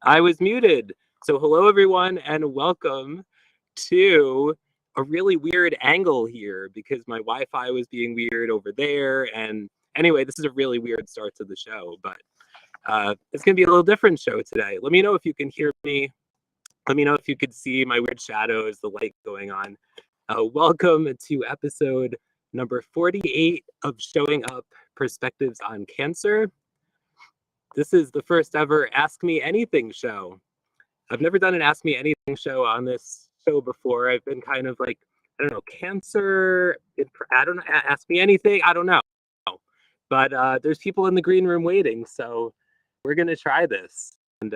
I was muted. So hello everyone and welcome to a really weird angle here because my Wi-Fi was being weird over there. And anyway, this is a really weird start to the show, but it's gonna be a little different show today. Let me know if you can hear me. Let me know if you could see my weird shadows, the light going on. Welcome to episode number 48 of Showing Up Perspectives on Cancer. This is the first ever Ask Me Anything show. I've never done an Ask Me Anything show on this show before. I've been kind of like, I don't know, cancer, I don't know, Ask Me Anything, I don't know. But there's people in the green room waiting, so we're going to try this. And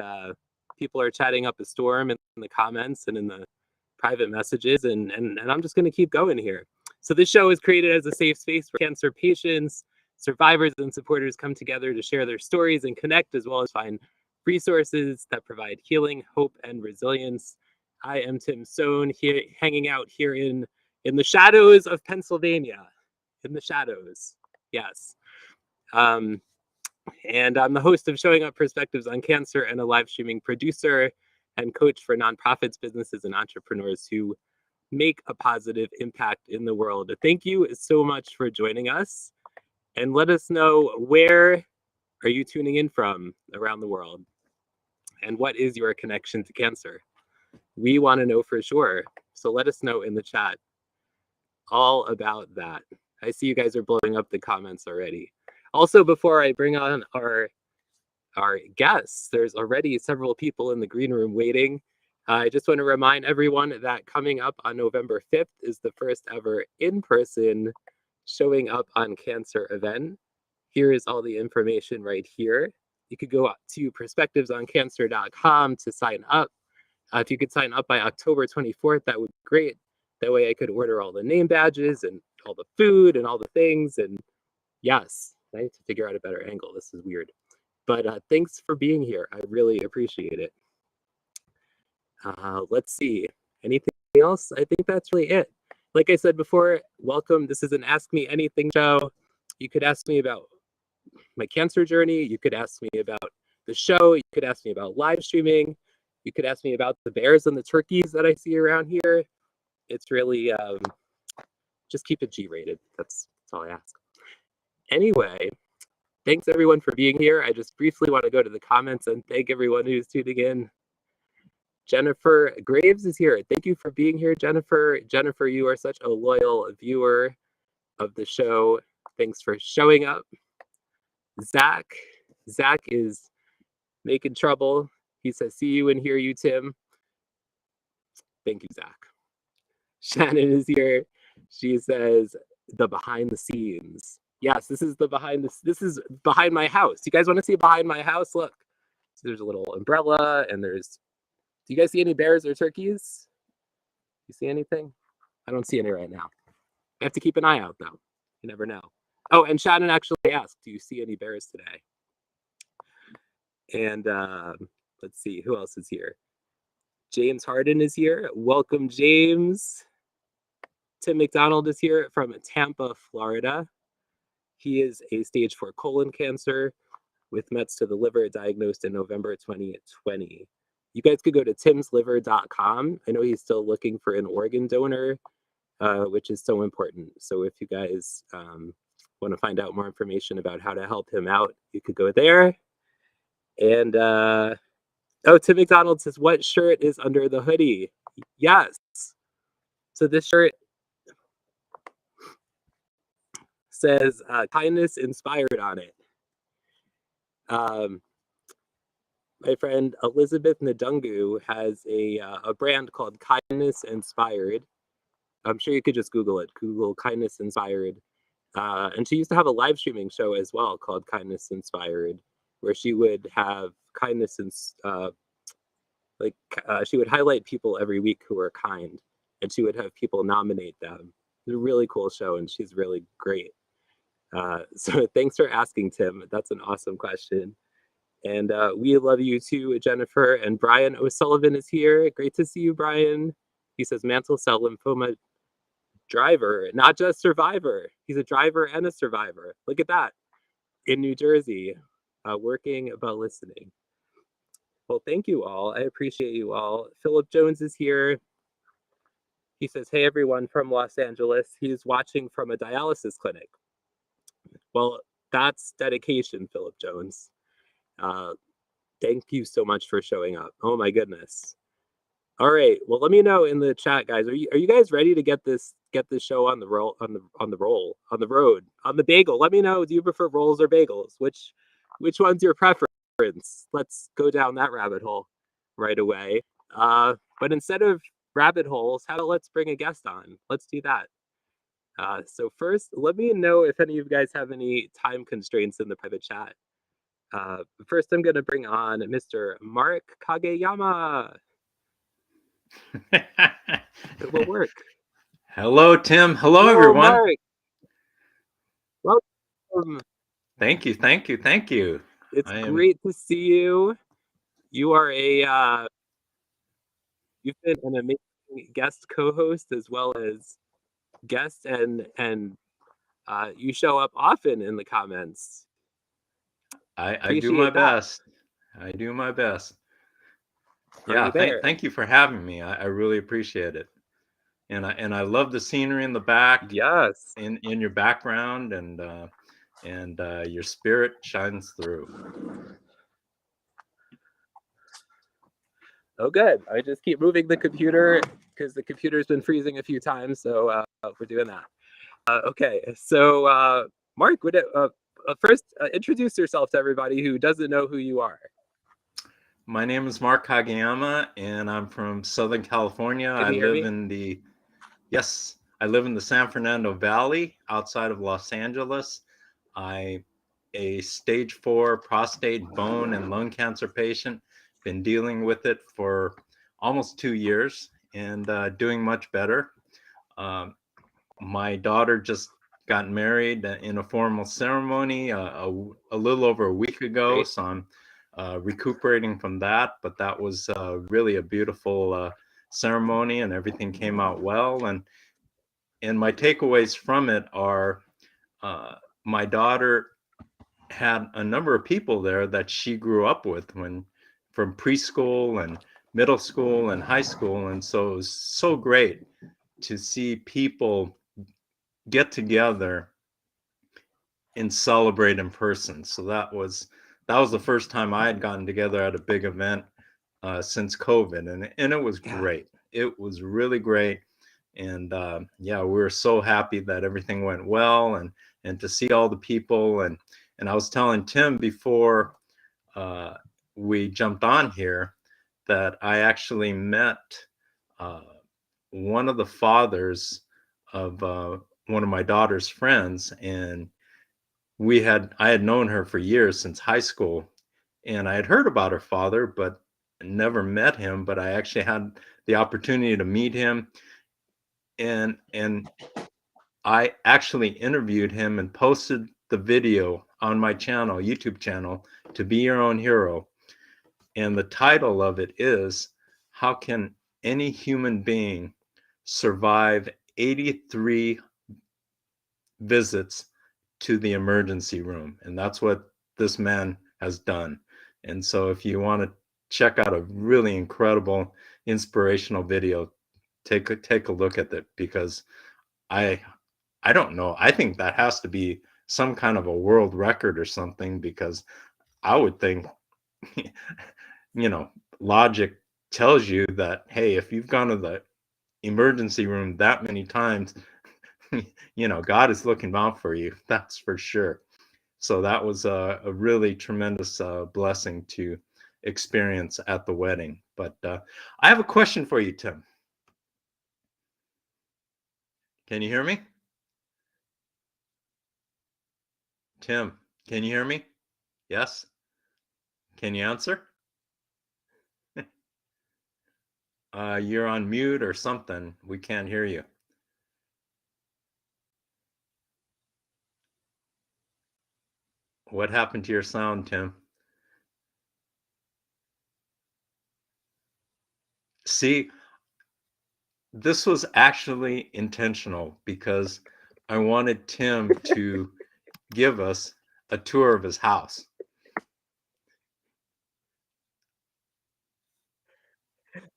people are chatting up a storm in the comments and in the private messages, and I'm just going to keep going here. So this show is created as a safe space where cancer patients, survivors, and supporters come together to share their stories and connect, as well as find resources that provide healing, hope, and resilience. I am Tim Sohn, here, hanging out here in the shadows of Pennsylvania. In the shadows, yes. And I'm the host of Showing Up Perspectives on Cancer and a live streaming producer and coach for nonprofits, businesses, and entrepreneurs who make a positive impact in the world. Thank you so much for joining us, and let us know, where are you tuning in from around the world, and what is your connection to cancer? We want to know for sure, so let us know in the chat all about that. I see you guys are blowing up the comments already. Also, before I bring on our guests, there's already several people in the green room waiting. I just want to remind everyone that coming up on November 5th is the first ever in-person Showing Up on Cancer event. Here is all the information right here. You could go to perspectivesoncancer.com to sign up. If you could sign up by October 24th, that would be great. That way I could order all the name badges and all the food and all the things. And yes, I need to figure out a better angle. This is weird. But thanks for being here. I really appreciate it. Let's see. Anything else? I think that's really it. Like I said before, welcome. This is an Ask Me Anything show. You could ask me about my cancer journey. You could ask me about the show. You could ask me about live streaming. You could ask me about the bears and the turkeys that I see around here. It's really, just keep it G-rated. That's all I ask. Anyway, thanks everyone for being here. I just briefly want to go to the comments and thank everyone who's tuning in. Jennifer Graves is here. Thank you for being here, Jennifer. Jennifer, you are such a loyal viewer of the show. Thanks for showing up. Zach is making trouble. He says, see you and hear you, Tim. Thank you, Zach. Shannon is here. She says, the behind the scenes. Yes, this is behind my house. You guys want to see behind my house? Look, so there's a little umbrella, and do you guys see any bears or turkeys? You see anything? I don't see any right now. I have to keep an eye out, though. You never know. Oh, and Shannon actually asked, do you see any bears today? And let's see, who else is here? James Harden is here. Welcome, James. Tim McDonald is here from Tampa, Florida. He is a stage 4 colon cancer with mets to the liver, diagnosed in November 2020. You guys could go to timsliver.com. I know he's still looking for an organ donor, which is so important. So if you guys want to find out more information about how to help him out, you could go there. And Tim McDonald says, what shirt is under the hoodie? Yes. So this shirt says kindness inspired on it. My friend Elizabeth Ndungu has a brand called Kindness Inspired. I'm sure you could just Google it. Google Kindness Inspired. And she used to have a live streaming show as well called Kindness Inspired, where she would have kindness and she would highlight people every week who are kind, and she would have people nominate them. It's a really cool show, and she's really great. So thanks for asking, Tim. That's an awesome question. And we love you too, Jennifer. And Brian O'Sullivan is here. Great to see you, Brian. He says mantle cell lymphoma driver, not just survivor. He's a driver and a survivor. Look at that. In New Jersey, working about listening. Well, thank you all. I appreciate you all. Philip Jones is here. He says, "Hey everyone from Los Angeles." He's watching from a dialysis clinic. Well, that's dedication, Philip Jones. Uh, thank you so much for showing up. Oh my goodness. All right. Well, let me know in the chat, guys. Are you guys ready to get this show on the roll on the road on the bagel? Let me know. Do you prefer rolls or bagels? Which one's your preference? Let's go down that rabbit hole right away. But instead of rabbit holes, how about let's bring a guest on? Let's do that. So first, let me know if any of you guys have any time constraints in the private chat. First, I'm going to bring on Mr. Mark Kageyama. It will work. Hello, Tim. Hello, everyone. Mark. Welcome. Thank you. It's great to see you. You are you've been an amazing guest co-host as well as guest, and you show up often in the comments. I do my best. I do my best. Yeah, thank you for having me. I really appreciate it. And I love the scenery in the back. Yes. In your background, and your spirit shines through. Oh, good. I just keep moving the computer because the computer's been freezing a few times, so we're doing that. Okay, so Mark, would it first introduce yourself to everybody who doesn't know who you are? My name is Mark Kageyama, and I'm from Southern California. I live in the San Fernando Valley outside of Los Angeles. I'm a stage 4 prostate, bone, and lung cancer patient. Been dealing with it for almost 2 years and doing much better. My daughter just got married in a formal ceremony a little over a week ago. Great. So I'm recuperating from that, but that was really a beautiful ceremony, and everything came out well. And my takeaways from it are my daughter had a number of people there that she grew up with from preschool and middle school and high school. And so it was so great to see people get together and celebrate in person. So that was the first time I had gotten together at a big event since COVID, and it was great. It was really great. And we were so happy that everything went well, and to see all the people. And I was telling Tim before we jumped on here that I actually met one of the fathers of one of my daughter's friends, and I had known her for years, since high school, and I had heard about her father, but never met him. But I actually had the opportunity to meet him, and I actually interviewed him and posted the video on my channel, YouTube channel, To Be Your Own Hero. And the title of it is, How Can Any Human Being Survive 83 Visits to the Emergency Room? And that's what this man has done. And so if you want to check out a really incredible, inspirational video, take a look at it, because I don't know. I think that has to be some kind of a world record or something, because I would think, logic tells you that, hey, if you've gone to the emergency room that many times, God is looking out for you. That's for sure. So that was a really tremendous blessing to experience at the wedding. But I have a question for you, Tim. Can you hear me? Tim, can you hear me? Yes? Can you answer? You're on mute or something. We can't hear you. What happened to your sound, Tim? See, this was actually intentional, because I wanted Tim to give us a tour of his house.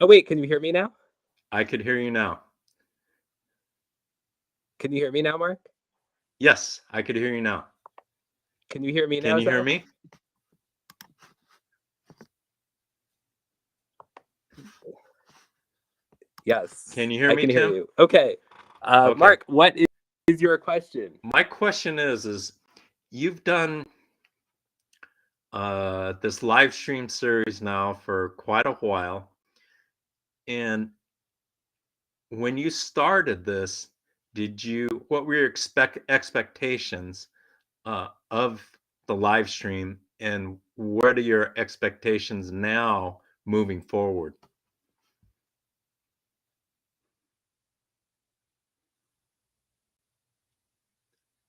Oh, wait, can you hear me now? I could hear you now. Can you hear me now, Mark? Yes, I could hear you now. Can you hear me now, Can you hear Zach? me? Yes. Can you hear I me, can hear Tim? you. Okay. Okay. Mark, what is your question? My question is you've done this live stream series now for quite a while. And when you started this, what were your expectations of the live stream, and what are your expectations now moving forward?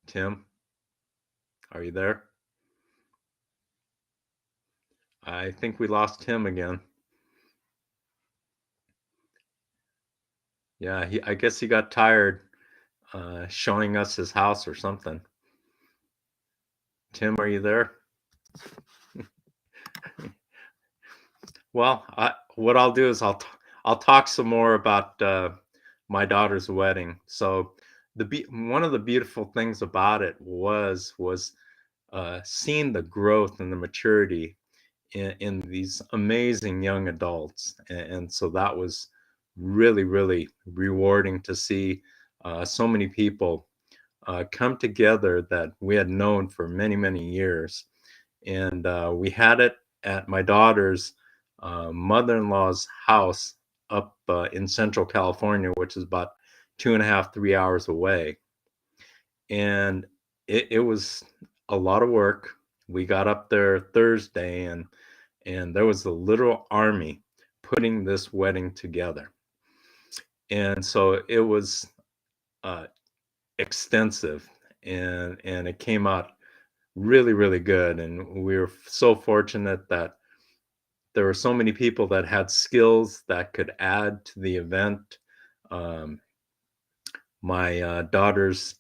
Tim, are you there? I think we lost Tim again. Yeah, I guess he got tired showing us his house or something. Tim, are you there? Well, what I'll do is I'll talk some more about my daughter's wedding. So one of the beautiful things about it was seeing the growth and the maturity in these amazing young adults, and so that was really, really rewarding to see so many people come together that we had known for many, many years. And we had it at my daughter's mother-in-law's house up in Central California, which is about 2.5, 3 hours away. And it was a lot of work. We got up there Thursday, and there was a literal army putting this wedding together. And so it was extensive, and it came out really, really good. And we were so fortunate that there were so many people that had skills that could add to the event. My daughter's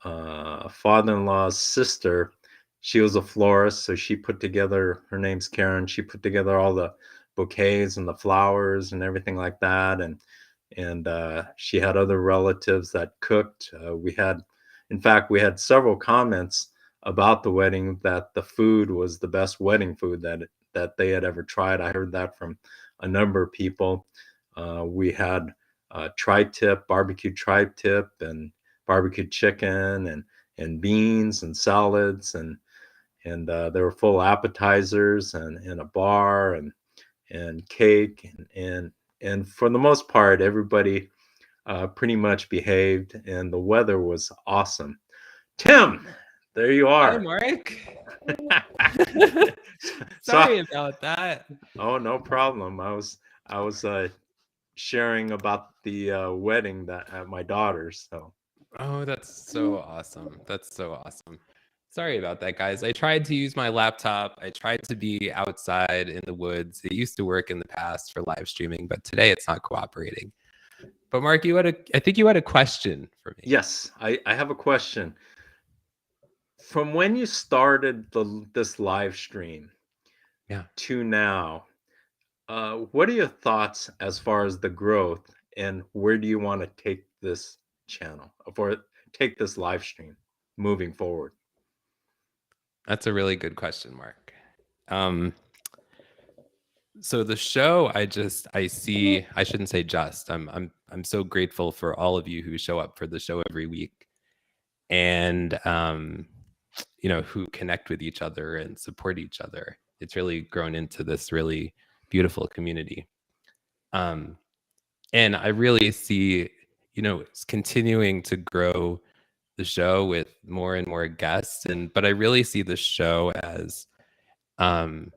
father-in-law's sister, she was a florist, so she put together, her name's Karen, she put together all the bouquets and the flowers and everything like that. And she had other relatives that cooked. In fact, we had several comments about the wedding that the food was the best wedding food that they had ever tried. I heard that from a number of people. We had tri-tip, barbecued tri-tip, and barbecued chicken, and beans and salads, and there were full appetizers, and a bar, and cake, and for the most part, everybody pretty much behaved, and the weather was awesome. Tim, there you Hi, are. Mark. So- Sorry about that. Oh, no problem. I was sharing about the wedding that at my daughter's. So. Oh, that's so awesome. That's so awesome. Sorry about that, guys. I tried to use my laptop. I tried to be outside in the woods. It used to work in the past for live streaming, but today it's not cooperating. But Mark, I think you had a question for me. Yes, I have a question. From when you started this live stream, to now, what are your thoughts as far as the growth, and where do you want to take this channel, or take this live stream moving forward? That's a really good question, Mark. So the show, I shouldn't say just. I'm so grateful for all of you who show up for the show every week, and who connect with each other and support each other. It's really grown into this really beautiful community. And I really see, it's continuing to grow the show with more and more guests. But I really see the show as the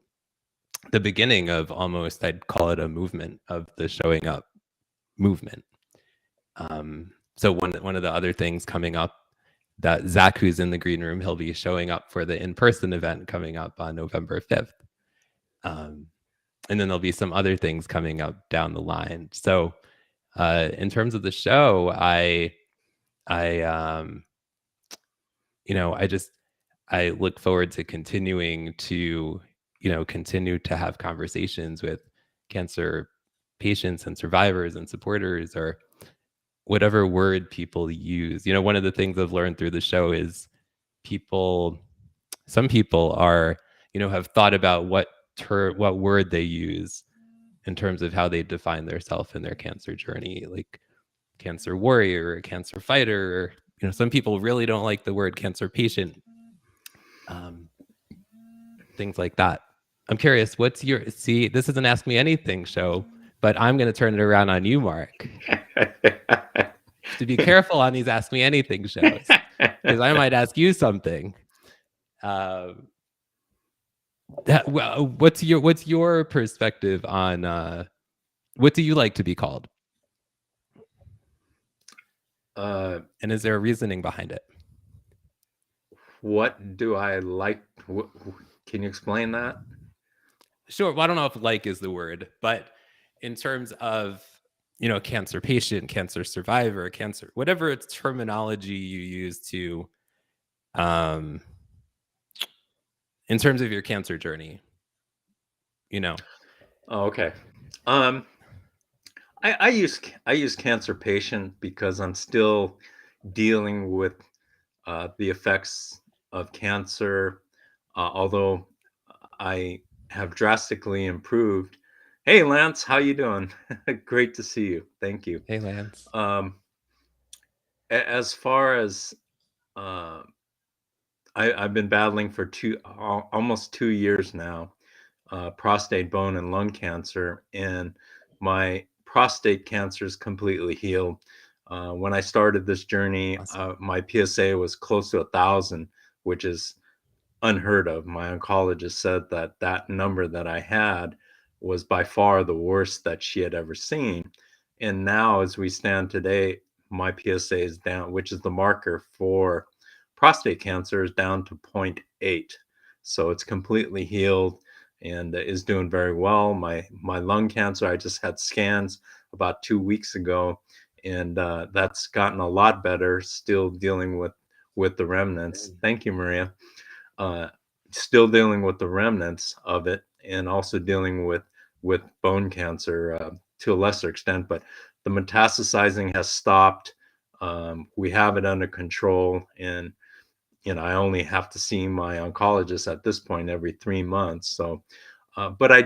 beginning of almost, I'd call it a movement of the showing up movement. So one of the other things coming up, that Zach, who's in the green room, he'll be showing up for the in-person event coming up on November 5th. And then there'll be some other things coming up down the line. So in terms of the show, I look forward to continuing to, continue to have conversations with cancer patients and survivors and supporters, or whatever word people use. One of the things I've learned through the show is some people are, have thought about what word they use in terms of how they define their self in their cancer journey, like cancer warrior or cancer fighter, or some people really don't like the word cancer patient, things like that. I'm curious, this is an Ask Me Anything show, but I'm going to turn it around on you, Mark. To be careful on these Ask Me Anything shows, because I might ask you something. What's your perspective on what do you like to be called? And is there a reasoning behind it? What do I like? Can you explain that? Sure. Well, I don't know if like is the word, but in terms of, cancer patient, cancer survivor, cancer, whatever terminology you use to, in terms of your cancer journey, Oh, okay. I use cancer patient because I'm still dealing with the effects of cancer, although I have drastically improved. Hey, Lance, how you doing? Great to see you. Thank you. Hey, Lance. As far as I've been battling for almost 2 years now, prostate, bone, and lung cancer, and my prostate cancer is completely healed. When I started this journey, Awesome. My PSA was close to 1,000, which is unheard of. My oncologist said that number that I had was by far the worst that she had ever seen. And now, as we stand today, my PSA is down, which is the marker for prostate cancer, is down to 0.8. So it's completely healed and is doing very well. My lung cancer, I just had scans about 2 weeks ago, and that's gotten a lot better. Still dealing with the remnants. Thank you, Maria. Still dealing with the remnants of it, and also dealing with bone cancer to a lesser extent, but the metastasizing has stopped. We have it under control, and I only have to see my oncologist at this point every 3 months. So, but I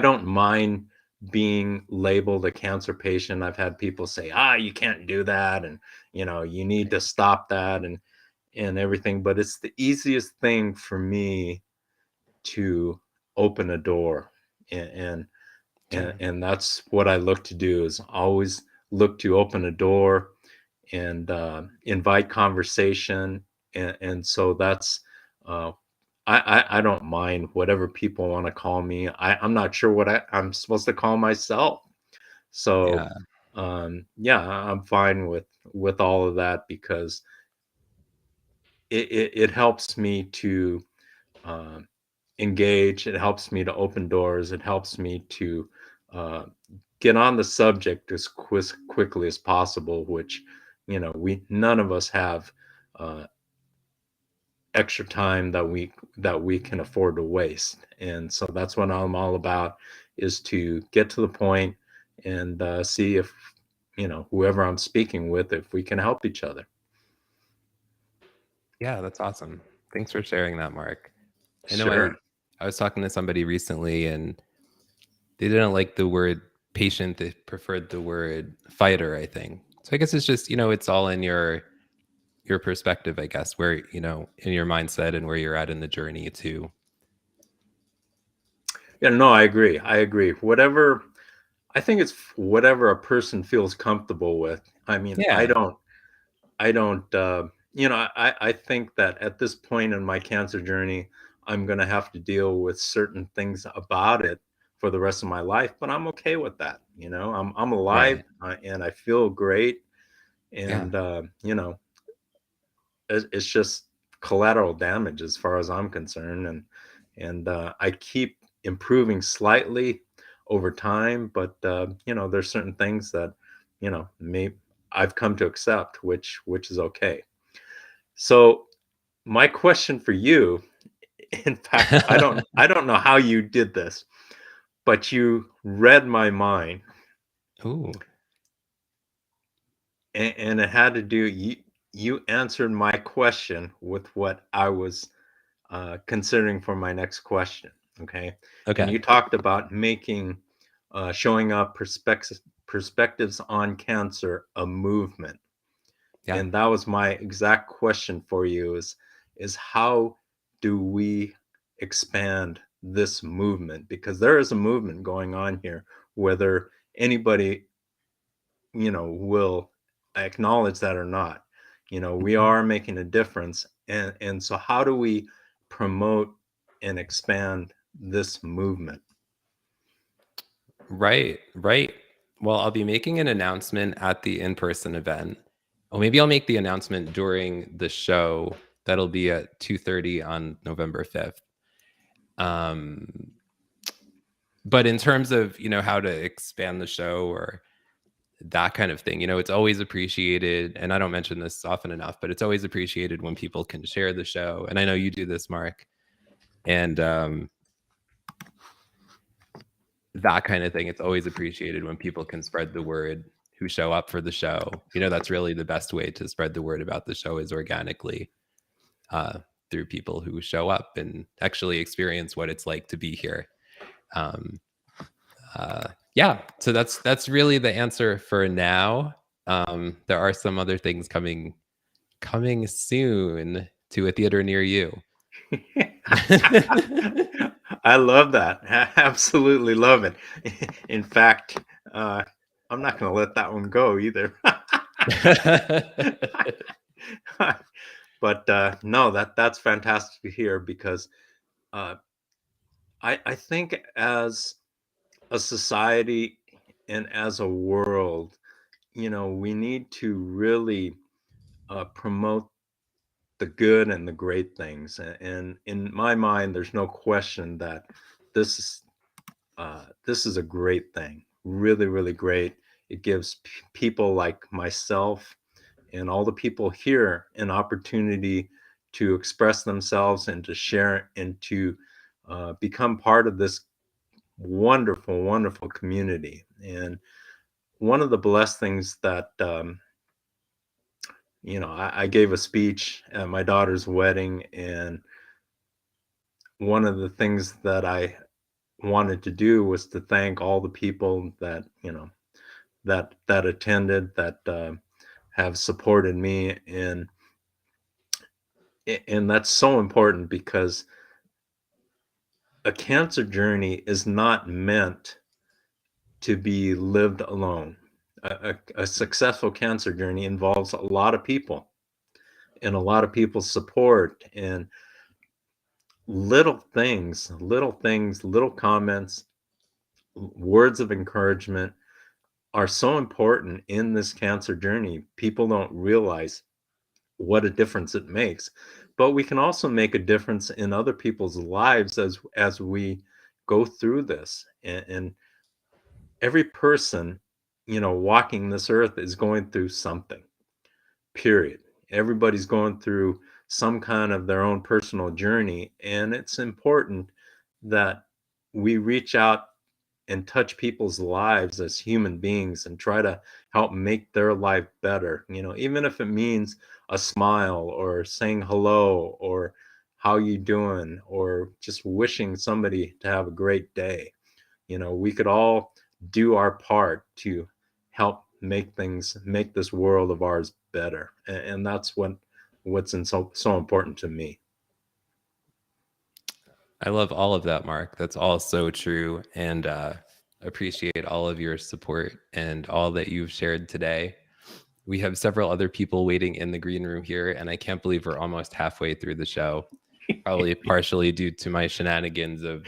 don't mind being labeled a cancer patient. I've had people say, you can't do that, and you need to stop that, and everything. But it's the easiest thing for me to open a door, and that's what I look to do, is always look to open a door and invite conversation. And so that's I don't mind whatever people want to call me. I'm not sure what I'm supposed to call myself. So I'm fine with all of that, because it helps me to engage. It helps me to open doors. It helps me to get on the subject as quickly as possible, which none of us have extra time that we can afford to waste. And so that's what I'm all about, is to get to the point and see if whoever I'm speaking with, if we can help each other. Yeah, that's awesome. Thanks for sharing that, Mark. I know Sure. I was talking to somebody recently, and they didn't like the word patient. They preferred the word fighter, I think. So I guess it's just, it's all in your perspective, I guess, where, in your mindset and where you're at in the journey too. Yeah, no, I agree. I think it's whatever a person feels comfortable with. I mean, Yeah. I don't, I think that at this point in my cancer journey, I'm going to have to deal with certain things about it for the rest of my life, but I'm okay with that. I'm alive, and I feel great. And, it's just collateral damage as far as I'm concerned. And I keep improving slightly over time, but there's certain things that I've come to accept, which is okay. So my question for you, in fact, I don't know how you did this, but you read my mind. Ooh. And it had to do, you answered my question with what I was considering for my next question. Okay. Okay. And you talked about making, showing up perspectives on cancer a movement. Yeah. And that was my exact question for you is how do we expand this movement? Because there is a movement going on here, whether anybody, will acknowledge that or not. We Mhm. are making a difference. And so how do we promote and expand this movement? Right. Well, I'll be making an announcement at the in-person event. Or maybe I'll make the announcement during the show. That'll be at 2:30 on November 5th. But in terms of, how to expand the show or that kind of thing, it's always appreciated. And I don't mention this often enough, but it's always appreciated when people can share the show. And I know you do this, Mark. And that kind of thing, it's always appreciated when people can spread the word who show up for the show. That's really the best way to spread the word about the show is organically through people who show up and actually experience what it's like to be here. Yeah, so that's really the answer for now. There are some other things coming soon to a theater near you. I love that. Absolutely love it. In fact, I'm not going to let that one go either. But no, that's fantastic to hear, because I think as a society and as a world, we need to really promote the good and the great things. And in my mind, there's no question that this is a great thing. Really, really great. It gives people like myself and all the people here an opportunity to express themselves and to share and to become part of this wonderful, wonderful community. And one of the blessed things that I gave a speech at my daughter's wedding, and one of the things that I wanted to do was to thank all the people that that attended, that have supported me. And that's so important, because a cancer journey is not meant to be lived alone. A successful cancer journey involves a lot of people and a lot of people's support, and little things, little comments, words of encouragement are so important in this cancer journey. People don't realize what a difference it makes, but we can also make a difference in other people's lives as we go through this. And every person, walking this earth is going through something, period. Everybody's going through some kind of their own personal journey, and it's important that we reach out and touch people's lives as human beings and try to help make their life better, even if it means a smile or saying hello or how you doing or just wishing somebody to have a great day. We could all do our part to help make this world of ours better. And that's what's so important to me. I love all of that, Mark. That's all so true. And appreciate all of your support and all that you've shared today. We have several other people waiting in the green room here, and I can't believe we're almost halfway through the show. Probably partially due to my shenanigans of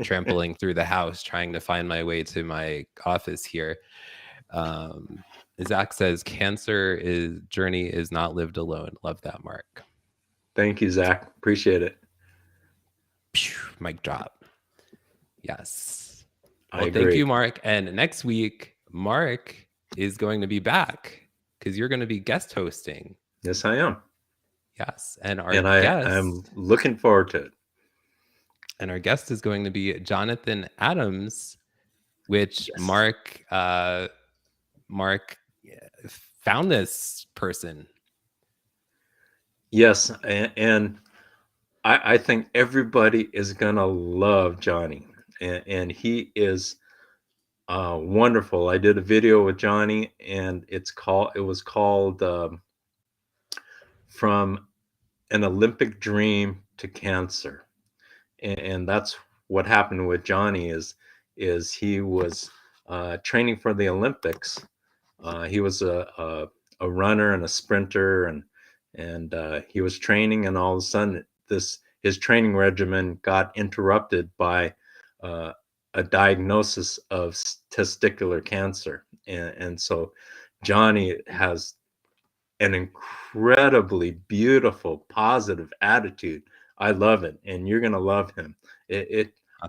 trampling through the house, trying to find my way to my office here. Zach says, journey is not lived alone. Love that, Mark. Thank you, Zach. Appreciate it. Mic drop. Yes. I agree. Thank you, Mark. And next week, Mark is going to be back because you're going to be guest hosting. Yes, I am. Yes. And I'm looking forward to it. And our guest is going to be Jonathan Adams, which Yes. Mark found this person. Yes, and I think everybody is gonna love Johnny, and he is wonderful. I did a video with Johnny, and it was called From an Olympic Dream to Cancer, and that's what happened with Johnny is he was training for the Olympics. He was a runner and a sprinter, and he was training, and all of a sudden his training regimen got interrupted by a diagnosis of testicular cancer, and so Johnny has an incredibly beautiful, positive attitude. I love it, and you're gonna love him.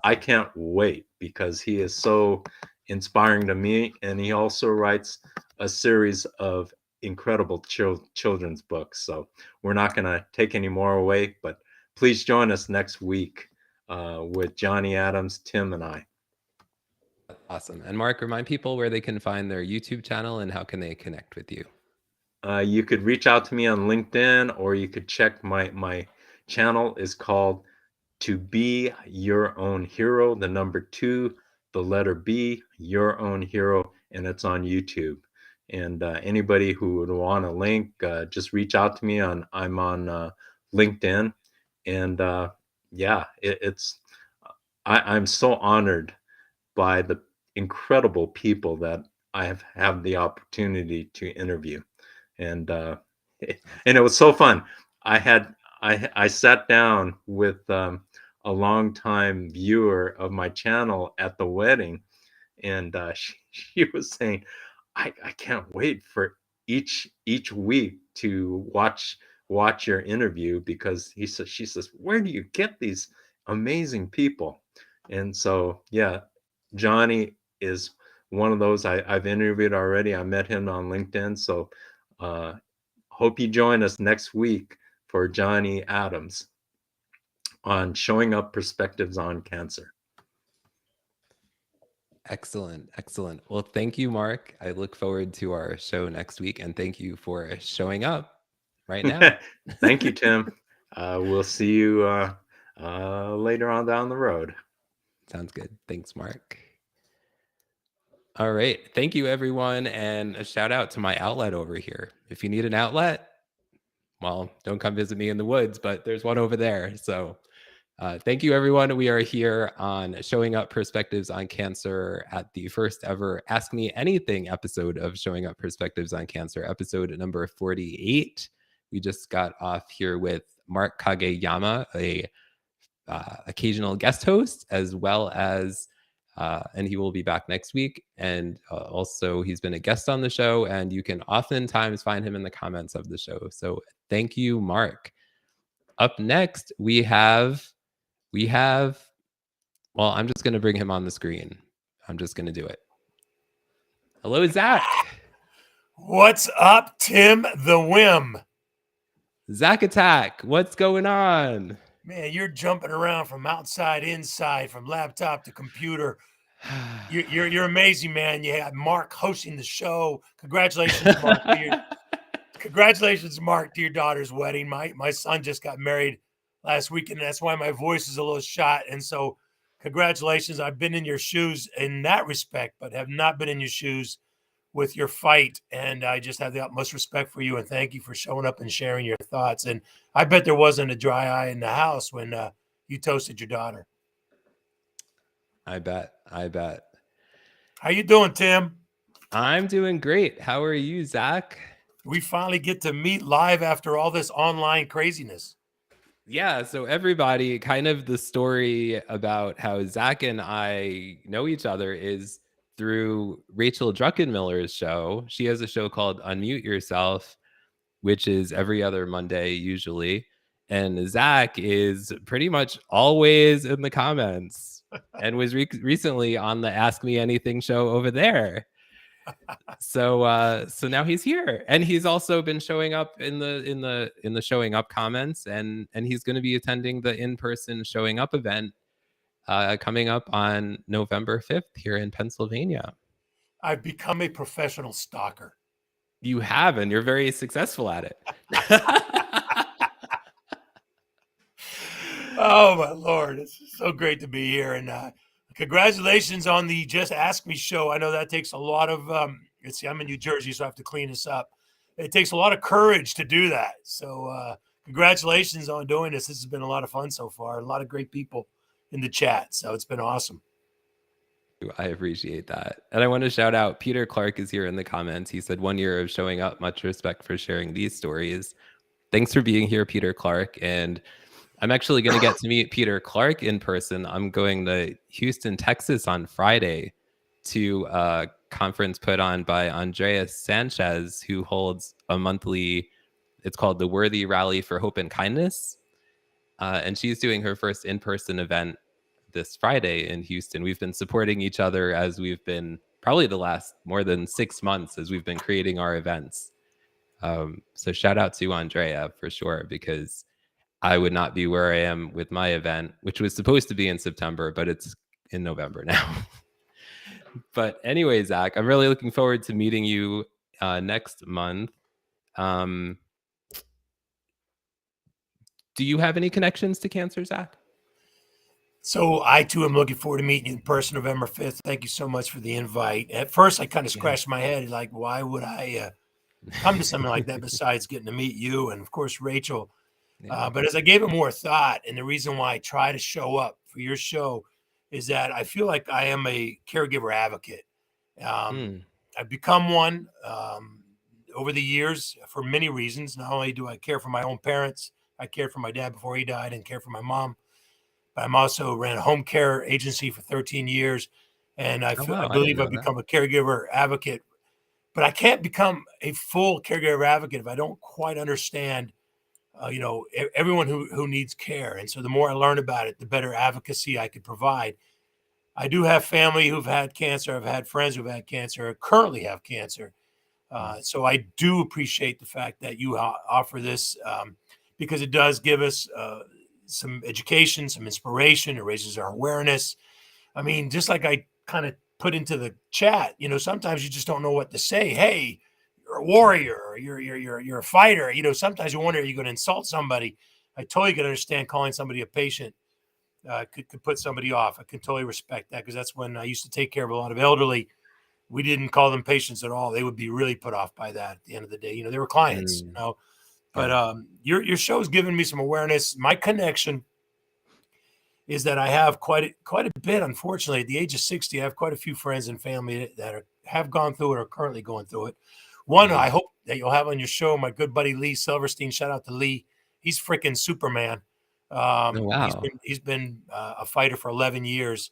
I can't wait because he is so inspiring to me, and he also writes a series of incredible children's books. So we're not gonna take any more away, but please join us next week with Johnny Adams, Tim, and I. Awesome. And Mark, remind people where they can find their YouTube channel and how can they connect with you. You could reach out to me on LinkedIn, or you could check my channel is called To Be Your Own Hero, the number 2, the letter B, Your Own Hero, and it's on YouTube. And anybody who would want a link, just reach out to me I'm on LinkedIn. And I'm so honored by the incredible people that I have the opportunity to interview. And it was so fun. I sat down with a longtime viewer of my channel at the wedding, and she was saying, I can't wait for each week to watch your interview, because she says, where do you get these amazing people? And so yeah, Johnny is one of those I've interviewed already. I met him on LinkedIn. So hope you join us next week for Johnny Adams on Showing Up Perspectives on Cancer. Excellent. Excellent. Well, thank you, Mark. I look forward to our show next week, and thank you for showing up right now. Thank you, Tim. We'll see you later on down the road. Sounds good. Thanks, Mark. All right. Thank you, everyone. And a shout out to my outlet over here. If you need an outlet, well, don't come visit me in the woods, but there's one over there. So thank you, everyone. We are here on Showing Up Perspectives on Cancer at the first ever Ask Me Anything episode of Showing Up Perspectives on Cancer, episode number 48. We just got off here with Mark Kageyama, a occasional guest host, as well as and he will be back next week. And also he's been a guest on the show, and you can oftentimes find him in the comments of the show. So thank you, Mark. Up next, we have, well, I'm just going to bring him on the screen. I'm just going to do it. Hello, Zach. What's up, Tim the Whim? Zach Attack, what's going on? Man, you're jumping around from outside, inside, from laptop to computer. You're amazing, man. You had Mark hosting the show. Congratulations, Mark. Congratulations, Mark, to your daughter's wedding. My son just got married last weekend, and that's why my voice is a little shot. And so congratulations. I've been in your shoes in that respect, but have not been in your shoes with your fight. And I just have the utmost respect for you, and thank you for showing up and sharing your thoughts. And I bet there wasn't a dry eye in the house when you toasted your daughter. I bet. How you doing, Tim? I'm doing great. How are you, Zach? We finally get to meet live after all this online craziness. Yeah, so everybody, kind of the story about how Zach and I know each other is through Rachel Druckenmiller's show. She has a show called Unmute Yourself, which is every other Monday usually. And Zach is pretty much always in the comments and was recently on the Ask Me Anything show over there. So now he's here, and he's also been showing up in the showing up comments, and he's going to be attending the in-person showing up event coming up on November 5th here in Pennsylvania. I've become a professional stalker. You have, and you're very successful at it. Oh my Lord, it's so great to be here, and congratulations on the Just Ask Me show. I know that takes a lot of. I'm in New Jersey, so I have to clean this up. It takes a lot of courage to do that. So congratulations on doing this. This has been a lot of fun so far. A lot of great people in the chat, so it's been awesome. I appreciate that. And I want to shout out Peter Clark is here in the comments. He said 1 year of showing up. Much respect for sharing these stories. Thanks for being here, Peter Clark. And I'm actually going to get to meet Peter Clark in person. I'm going to Houston, Texas on Friday to a conference put on by Andreas Sanchez, who holds a monthly, it's called the Worthy Rally for Hope and Kindness. And she's doing her first in-person event this Friday in Houston. We've been supporting each other as we've been probably the last more than 6 months as we've been creating our events. So shout out to Andrea for sure, because I would not be where I am with my event, which was supposed to be in September, but it's in November now. But anyway, Zach, I'm really looking forward to meeting you next month. Do you have any connections to cancer, Zach? So I too am looking forward to meeting you in person November 5th. Thank you so much for the invite. At first, I kind of scratched my head, like, why would I come to something like that besides getting to meet you and, of course, Rachel? But as I gave it more thought, and the reason why I try to show up for your show is that I feel like I am a caregiver advocate. I've become one over the years for many reasons. Not only do I care for my own parents, I cared for my dad before he died and care for my mom. But I'm also ran a home care agency for 13 years. And I believe I've become a caregiver advocate. But I can't become a full caregiver advocate if I don't quite understand everyone who needs care. And so the more I learn about it, the better advocacy I could provide. I do have family who've had cancer. I've had friends who've had cancer, currently have cancer. So I do appreciate the fact that you offer this because it does give us some education, some inspiration. It raises our awareness. I mean, just like I kind of put into the chat, sometimes you just don't know what to say. Hey, you're a warrior, or you're a fighter. Sometimes you wonder, are you going to insult somebody? I totally can understand calling somebody a patient could put somebody off. I can totally respect that, because that's when I used to take care of a lot of elderly. We didn't call them patients at all. They would be really put off by that at the end of the day. They were clients, But your show's given me some awareness. My connection is that I have quite a bit, unfortunately. At the age of 60, I have quite a few friends and family that have gone through it or are currently going through it. One, I hope that you'll have on your show, my good buddy Lee Silverstein. Shout out to Lee. He's freaking Superman. Wow. He's been a fighter for 11 years.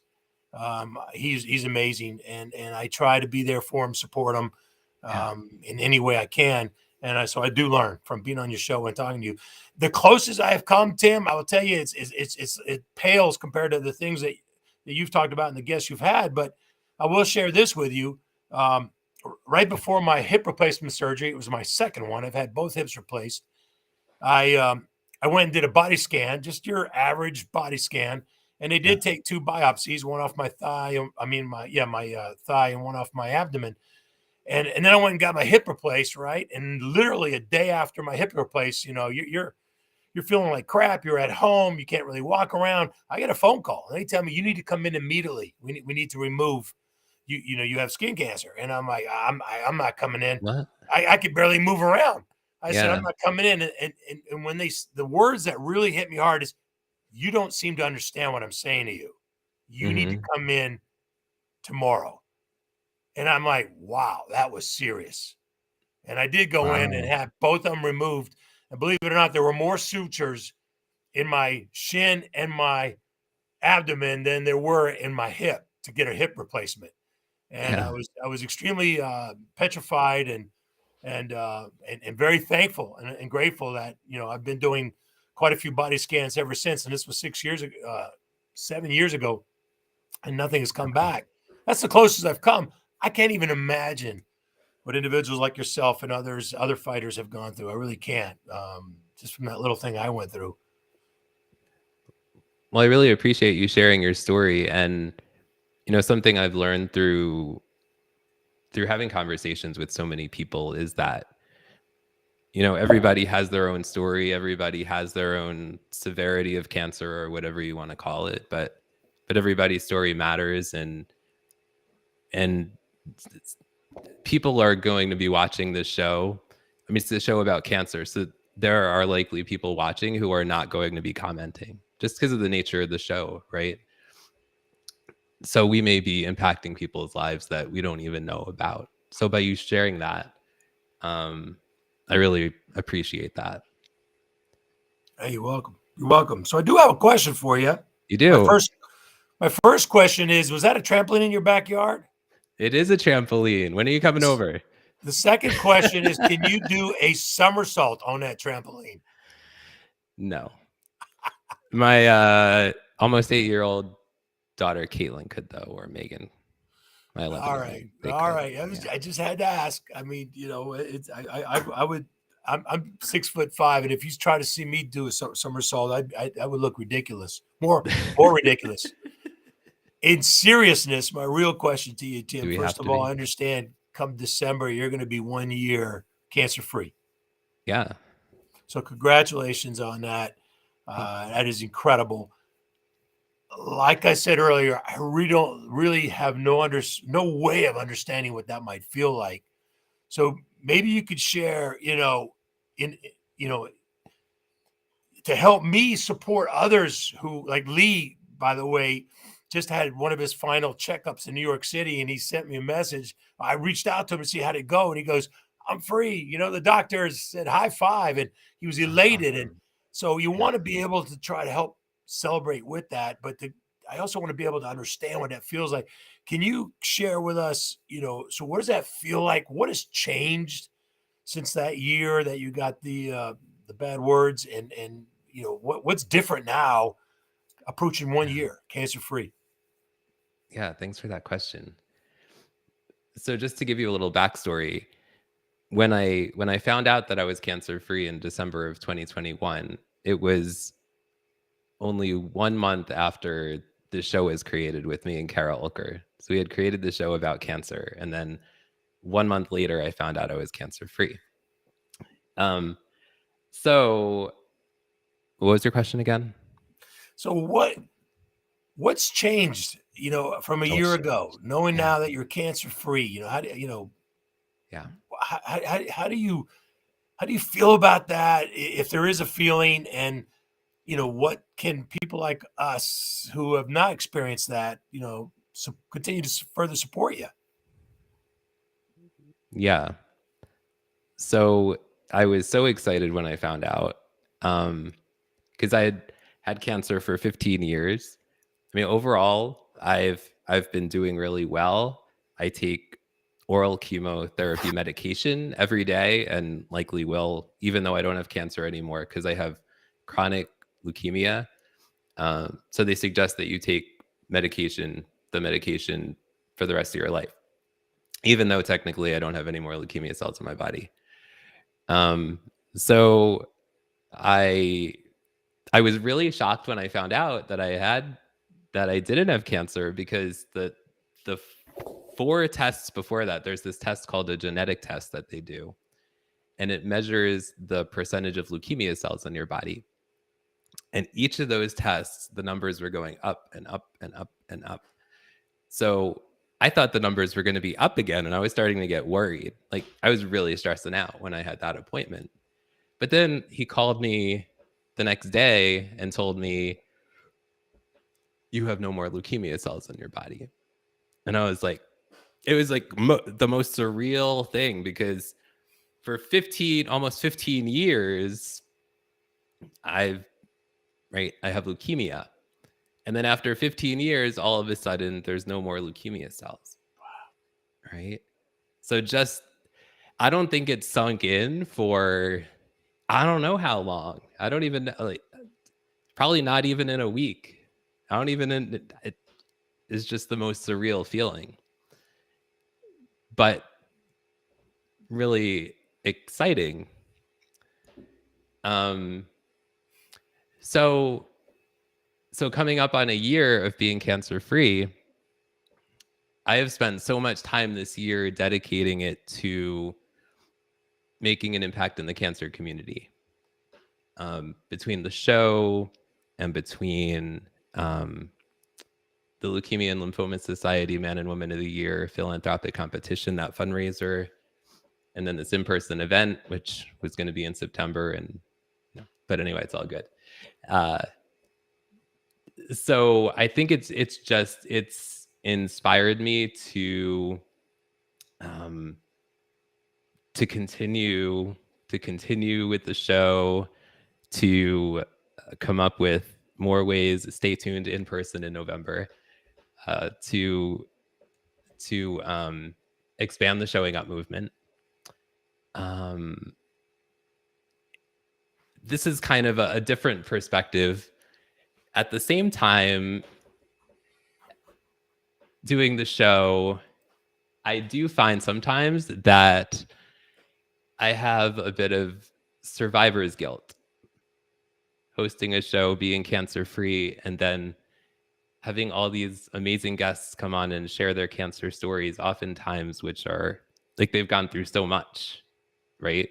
He's amazing, and I try to be there for him, support him in any way I can. And so I do learn from being on your show and talking to you. The closest I have come, Tim, I will tell you, it pales compared to the things that you've talked about and the guests you've had. But I will share this with you. Right before my hip replacement surgery, it was my second one. I've had both hips replaced. I went and did a body scan, just your average body scan, and they did take 2 biopsies, one off my thigh. My thigh, and one off my abdomen. And then I went and got my hip replaced, right? And literally a day after my hip replaced, you're feeling like crap. You're at home. You can't really walk around. I get a phone call, and they tell me you need to come in immediately. We need to remove you have skin cancer. And I'm like, I'm not coming in. What? I could barely move around. I said, I'm not coming in. And when the words that really hit me hard is, you don't seem to understand what I'm saying to you. You need to come in tomorrow. And I'm like, wow, that was serious. And I did go in and have both of them removed. And believe it or not, there were more sutures in my shin and my abdomen than there were in my hip to get a hip replacement. And I was extremely petrified and very thankful and grateful that I've been doing quite a few body scans ever since. And this was 7 years ago, and nothing has come back. That's the closest I've come. I can't even imagine what individuals like yourself and other fighters have gone through. I really can't. Just from that little thing I went through. Well, I really appreciate you sharing your story. And, something I've learned through having conversations with so many people is that, everybody has their own story. Everybody has their own severity of cancer or whatever you want to call it. But everybody's story matters. And people are going to be watching this show. I mean, it's a show about cancer. So there are likely people watching who are not going to be commenting just because of the nature of the show, right? So we may be impacting people's lives that we don't even know about. So by you sharing that, I really appreciate that. Hey, you're welcome. You're welcome. So I do have a question for you. You do. My first question is, was that a trampoline in your backyard? It is a trampoline. When are you coming over? The second question is, can you do a somersault on that trampoline? No. My almost 8-year-old daughter Caitlin could though, or Megan. My 11. All right. I just had to ask. I mean, I would. I'm 6'5", and if you try to see me do a somersault, I would look ridiculous, more ridiculous. In seriousness, my real question to you, Tim. First of all, I understand. Come December, you're going to be 1 year cancer-free. Yeah. So congratulations on that. That is incredible. Like I said earlier, I don't really have no way of understanding what that might feel like. So maybe you could share, to help me support others who, like Lee, by the way, just had one of his final checkups in New York City, and he sent me a message. I reached out to him to see how'd it go, and he goes, "I'm free." The doctors said high five, and he was elated. And so you want to be able to try to help celebrate with that, but I also want to be able to understand what that feels like. Can you share with us, so what does that feel like? What has changed since that year that you got the bad words, and what's different now approaching 1 year cancer-free? Yeah, thanks for that question. So just to give you a little backstory, when I found out that I was cancer-free in December of 2021, it was only 1 month after the show was created with me and Kara Ulker. So we had created the show about cancer, and then 1 month later, I found out I was cancer-free. So what was your question again? So what's changed, from a year ago, knowing now that you're cancer-free? How do you feel about that, if there is a feeling? And what can people like us who have not experienced that, continue to further support you? Yeah. So I was so excited when I found out, because I had cancer for 15 years. I mean, overall, I've been doing really well. I take oral chemotherapy medication every day, and likely will, even though I don't have cancer anymore, because I have chronic leukemia. So they suggest that you take the medication for the rest of your life, even though technically I don't have any more leukemia cells in my body. So I was really shocked when I found out that I didn't have cancer, because the 4 tests before that, there's this test called a genetic test that they do, and it measures the percentage of leukemia cells in your body. And each of those tests, the numbers were going up and up and up and up. So I thought the numbers were going to be up again, and I was starting to get worried. Like, I was really stressing out when I had that appointment. But then he called me the next day and told me, "You have no more leukemia cells in your body." And I was like, it was like the most surreal thing, because for almost 15 years, I have leukemia. And then after 15 years, all of a sudden, there's no more leukemia cells. Wow. Right? So I don't think it sunk in for, I don't know how long. I don't even know, probably not even in a week. It is just the most surreal feeling. But really exciting. So So coming up on a year of being cancer free, I have spent so much time this year dedicating it to making an impact in the cancer community. Between the show and between the Leukemia and Lymphoma Society Man and Woman of the Year philanthropic competition, that fundraiser, and then this in-person event, which was going to be in September. And but anyway, it's all good. So I think it's inspired me to continue with the show, to come up with more ways. Stay tuned in person in November to expand the Showing Up movement. This is kind of a different perspective. At the same time, doing the show, I do find sometimes that I have a bit of survivor's guilt. Hosting a show, being cancer-free, and then having all these amazing guests come on and share their cancer stories, oftentimes, which are like they've gone through so much, right?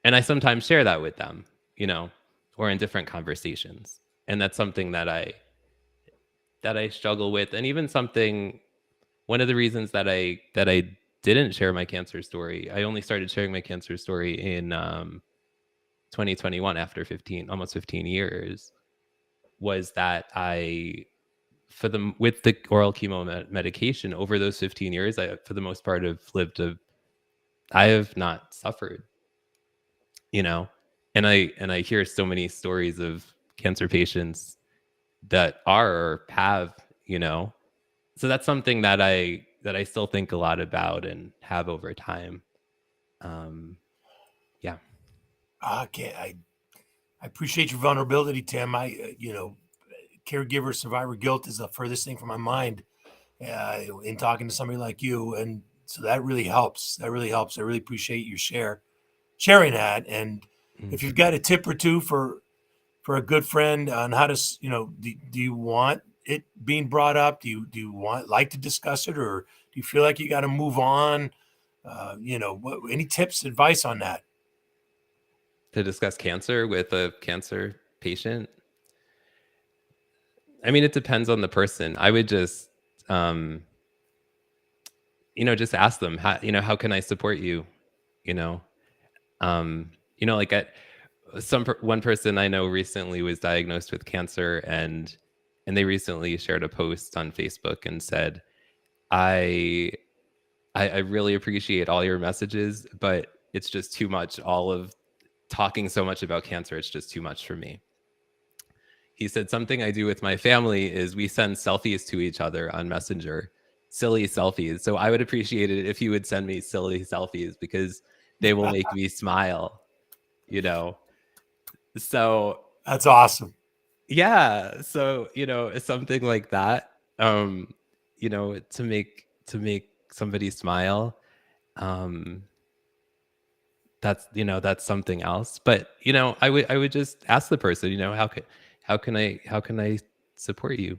And I sometimes share that with them, you know, or in different conversations. And that's something that I struggle with. And even something, one of the reasons that I didn't share my cancer story, I only started sharing my cancer story in 2021 after almost 15 years, was that with the oral chemo medication over those 15 years, I, for the most part, I have not suffered, you know, and I hear so many stories of cancer patients that are or have, you know, so that's something that I still think a lot about and have over time. Yeah. I appreciate your vulnerability, Tim. Caregiver survivor guilt is the furthest thing from my mind in talking to somebody like you. And so that really helps. I really appreciate your sharing that. And if you've got a tip or two for a good friend on how to, do you want it being brought up? Do you like to discuss it, or do you feel like you got to move on? Any tips, advice on that? To discuss cancer with a cancer patient? I mean, it depends on the person. I would just, just ask them, how can I support you? One person I know recently was diagnosed with cancer, and they recently shared a post on Facebook and said, I really appreciate all your messages, but it's just too much, all of talking so much about cancer. It's just too much for me. He said, something I do with my family is we send selfies to each other on Messenger, silly selfies. So I would appreciate it if you would send me silly selfies, because they will make me smile, So that's awesome. Yeah. So, something like that, to make somebody smile. That's something else. But, I would just ask the person, how can I support you?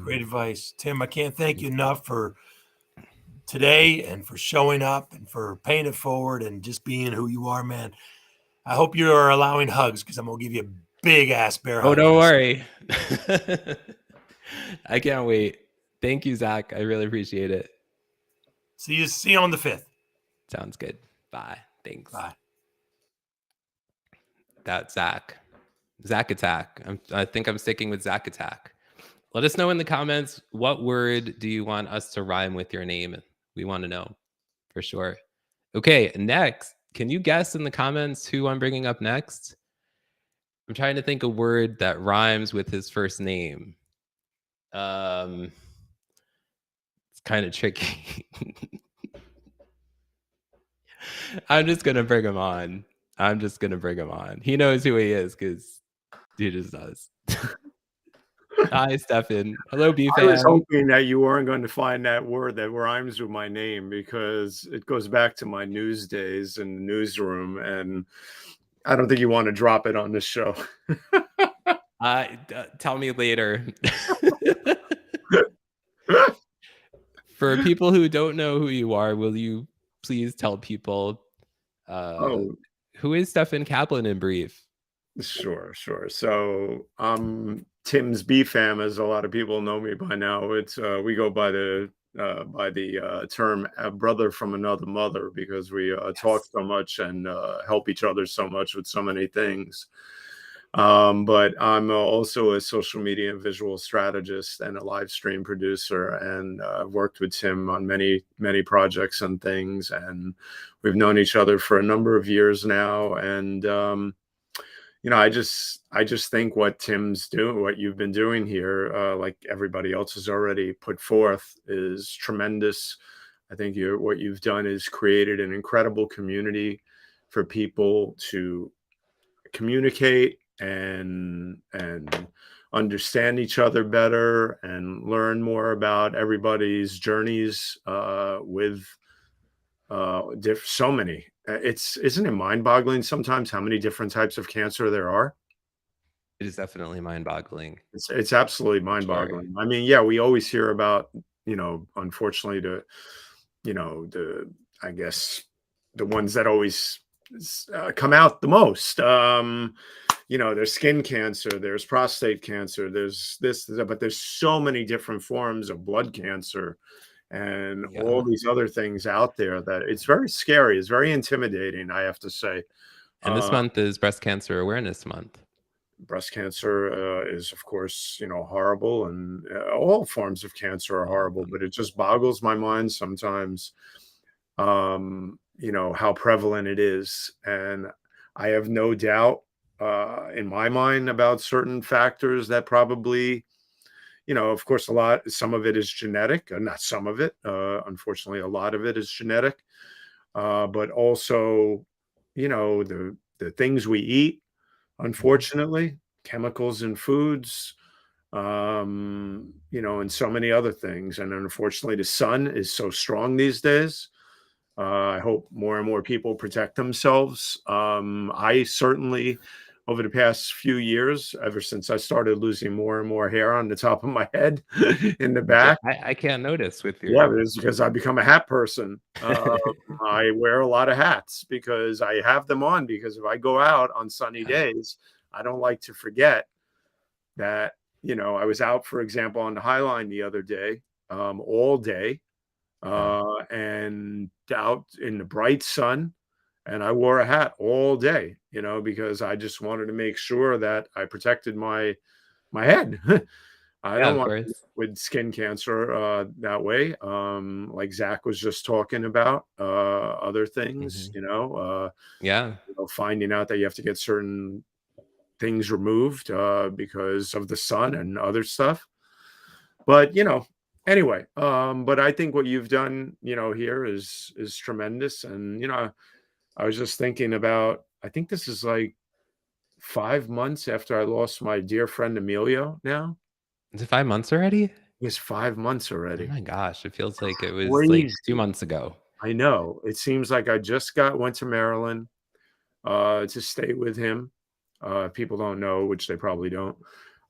Great advice, Tim. I can't thank you enough for today and for showing up and for paying it forward and just being who you are, man. I hope you are allowing hugs, because I'm going to give you a big ass bear hug. Oh, don't worry. I can't wait. Thank you, Zach. I really appreciate it. See you on the 5th. Sounds good. Bye. Thanks. Bye. That's Zach. Zach Attack. I think I'm sticking with Zach Attack. Let us know in the comments, what word do you want us to rhyme with your name? We want to know for sure. Okay, next. Can you guess in the comments who I'm bringing up next? I'm trying to think a word that rhymes with his first name. It's kind of tricky. I'm just going to bring him on. He knows who he is, because he just does. Hi, Stefan. Hello, B-Fan. I was hoping that you weren't going to find that word that rhymes with my name, because it goes back to my news days in the newsroom. And I don't think you want to drop it on this show. Tell me later. For people who don't know who you are, will you please tell people who is Stefan Kaplan in brief? Sure. So I'm Tim's B-Fam, as a lot of people know me by now. It's we go by the term brother from another mother, because we talk so much and help each other so much with so many things. But I'm also a social media and visual strategist and a live stream producer, and I've worked with Tim on many projects and things, and we've known each other for a number of years now. And I just think what Tim's doing, what you've been doing here, like everybody else has already put forth, is tremendous. I think what you've done is created an incredible community for people to communicate and understand each other better and learn more about everybody's journeys with so many. Isn't it mind-boggling sometimes how many different types of cancer there are? It is definitely mind-boggling. It's absolutely mind-boggling. Sure. I mean, yeah, we always hear about, unfortunately, I guess the ones that always come out the most. There's skin cancer, there's prostate cancer, there's this, but there's so many different forms of blood cancer and all these other things out there that it's very scary. It's very intimidating, I have to say. And this month is Breast Cancer Awareness Month. Breast cancer is, of course, horrible, and all forms of cancer are horrible, but it just boggles my mind sometimes, how prevalent it is. And I have no doubt in my mind about certain factors that probably, of course, some of it is genetic, not some of it. Unfortunately, a lot of it is genetic, but also, the things we eat, unfortunately, chemicals in foods, and so many other things. And unfortunately, the sun is so strong these days. I hope more and more people protect themselves. I certainly, over the past few years, ever since I started losing more and more hair on the top of my head in the back. I can't notice with your... Yeah, it's because I become a hat person. I wear a lot of hats because I have them on, because if I go out on sunny days, I don't like to forget that, I was out, for example, on the High Line the other day, all day, and out in the bright sun. And I wore a hat all day, because I just wanted to make sure that I protected my head. I don't want with skin cancer that way. Like Zach was just talking about other things, finding out that you have to get certain things removed because of the sun and other stuff. But, anyway, but I think what you've done, here is tremendous. And, I was just thinking about, I think this is like 5 months after I lost my dear friend Emilio now. Is it 5 months already? It's 5 months already. Oh my gosh, it feels like it was like 2 months ago. I know. It seems like I just went to Maryland to stay with him. People don't know, which they probably don't.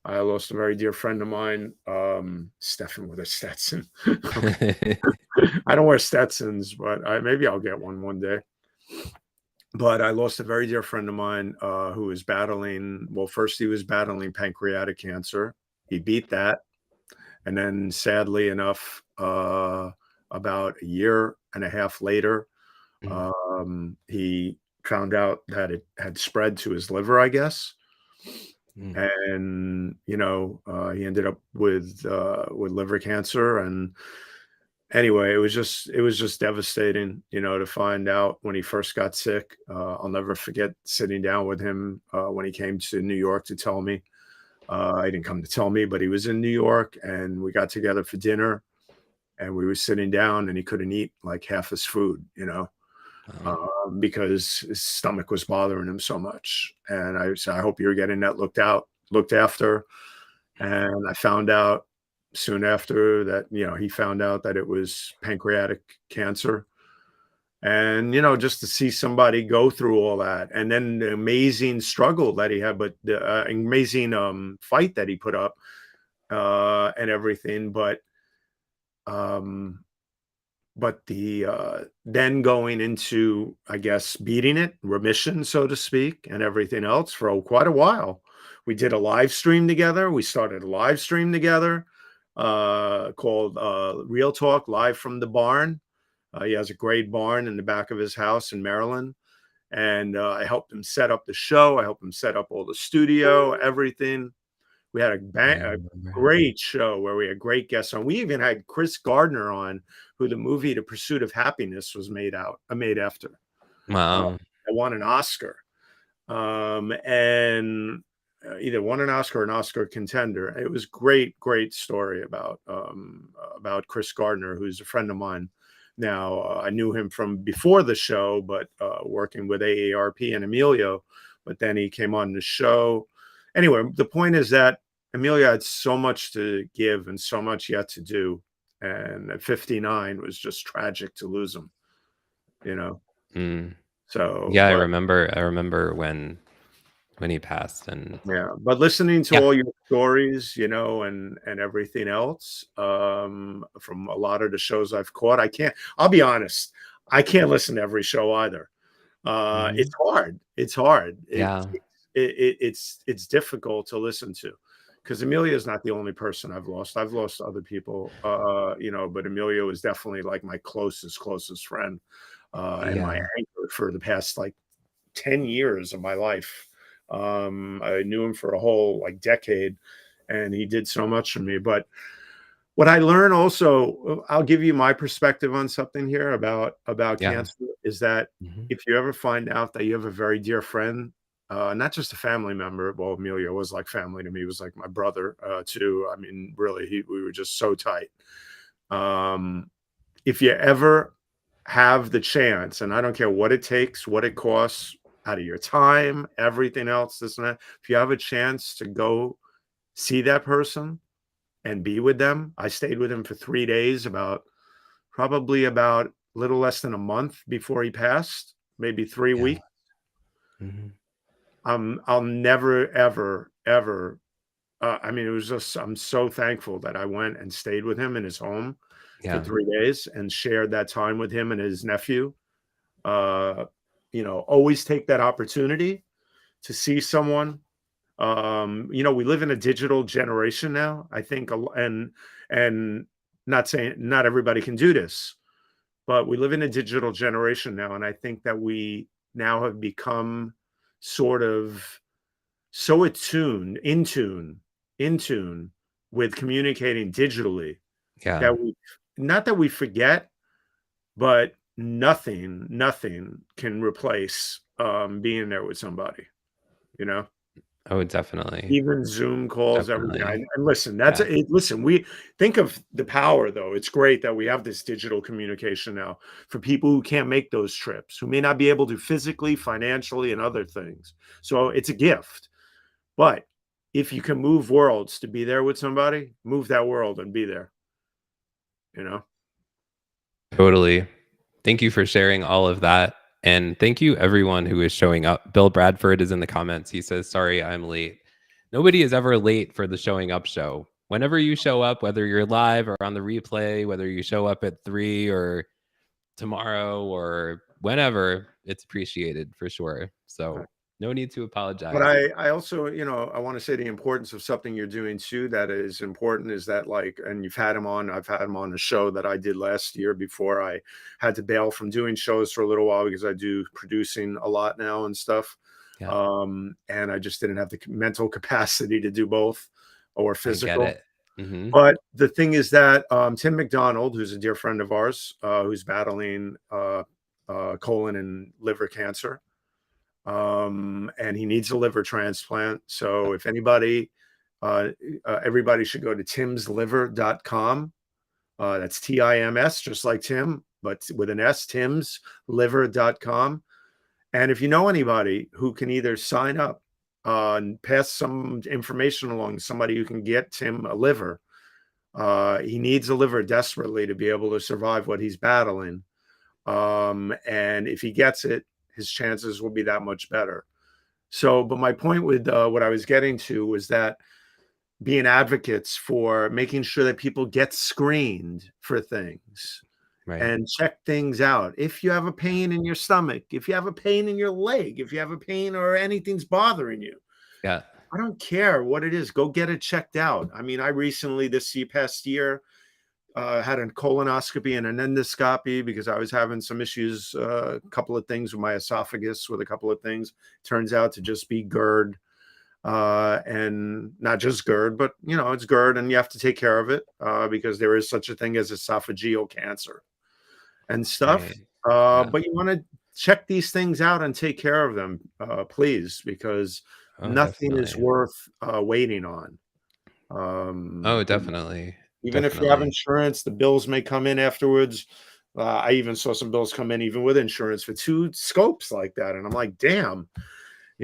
I lost a very dear friend of mine, Stefan with a Stetson. I don't wear Stetsons, but maybe I'll get one day. But I lost a very dear friend of mine who was battling, first he was battling pancreatic cancer. He beat that. And then sadly enough, about a year and a half later, he found out that it had spread to his liver, I guess. And, he ended up with liver cancer. And anyway, it was just devastating, to find out when he first got sick. I'll never forget sitting down with him when he came to New York to tell me. He didn't come to tell me, but he was in New York, and we got together for dinner, and we were sitting down, and he couldn't eat like half his food, because his stomach was bothering him so much. And I said, I hope you're getting that looked after. And I found out soon after that, he found out that it was pancreatic cancer. And, just to see somebody go through all that, and then the amazing struggle that he had, but the amazing fight that he put up, and everything. Um, but then going into, I guess, beating it, remission, so to speak, and everything else for quite a while. We did a live stream together. We started a live stream together called Real Talk Live from the Barn. He has a great barn in the back of his house in Maryland. And I helped him set up the show. I helped him set up all the studio, everything. We had a great show where we had great guests on. We even had Chris Gardner on, who the movie The Pursuit of Happiness was made after. Wow. I won an Oscar. And either won an Oscar or an Oscar contender. It was great story about Chris Gardner, who's a friend of mine. Now, I knew him from before the show, but working with AARP and Emilio, but then he came on the show. Anyway, the point is that Emilio had so much to give and so much yet to do. And at 59 was just tragic to lose him, So yeah, I remember when he passed. And yeah, but listening to all your stories, and everything else, from a lot of the shows I've caught, I'll be honest, I can't listen to every show either. It's hard. It's difficult to listen to, because Emilio is not the only person I've lost. I've lost other people, but Emilio is definitely like my closest friend, and my anchor for the past like 10 years of my life. I knew him for a whole decade, and he did so much for me. But what I learned also, I'll give you my perspective on something here about cancer, is that if you ever find out that you have a very dear friend, not just a family member, well, Emilio was like family to me. He was like my brother, too. I mean, really, we were just so tight. If you ever have the chance, and I don't care what it takes, what it costs, out of your time, everything else, this and that, if you have a chance to go see that person and be with them. I stayed with him for 3 days, probably about a little less than a month before he passed, maybe 3 weeks. I'll never, ever, ever. I mean, it was just, I'm so thankful that I went and stayed with him in his home for 3 days and shared that time with him and his nephew. Always take that opportunity to see someone. We live in a digital generation now, I think, and not saying not everybody can do this, but we live in a digital generation now. And I think that we now have become sort of so in tune with communicating digitally, that not that we forget, but nothing can replace being there with somebody, Oh, definitely. Even Zoom calls, everything. And listen, listen, we think of the power, though. It's great that we have this digital communication now for people who can't make those trips, who may not be able to physically, financially, and other things. So it's a gift. But if you can move worlds to be there with somebody, move that world and be there. Totally. Thank you for sharing all of that. And thank you, everyone who is showing up. Bill Bradford is in the comments. He says, sorry, I'm late. Nobody is ever late for the Showing Up show. Whenever you show up, whether you're live or on the replay, whether you show up at 3 or tomorrow or whenever, it's appreciated for sure. So no need to apologize. But I also, I want to say the importance of something you're doing too that is important is that, and you've had him on, I've had him on a show that I did last year before I had to bail from doing shows for a little while because I do producing a lot now and stuff. And I just didn't have the mental capacity to do both, or physical. I get it. But the thing is that Tim McDonald, who's a dear friend of ours, who's battling colon and liver cancer, and he needs a liver transplant. So if anybody, everybody should go to timsliver.com. That's TIMS, just like Tim, but with an S, timsliver.com. And if you know anybody who can either sign up and pass some information along to somebody who can get Tim a liver, he needs a liver desperately to be able to survive what he's battling. And if he gets it, his chances will be that much better. So, but my point with what I was getting to was that being advocates for making sure that people get screened for things and check things out. If you have a pain in your stomach, if you have a pain in your leg, if you have a pain or anything's bothering you, I don't care what it is, go get it checked out. I mean, I recently, this past year, had a colonoscopy and an endoscopy because I was having some issues, a couple of things with my esophagus, with a couple of things. Turns out to just be GERD. And not just GERD, but it's GERD, and you have to take care of it because there is such a thing as esophageal cancer and stuff. But you want to check these things out and take care of them, please, because nothing is worth waiting on. Definitely. Even if you have insurance, the bills may come in afterwards. I even saw some bills come in even with insurance for 2 scopes like that, and I'm like, damn.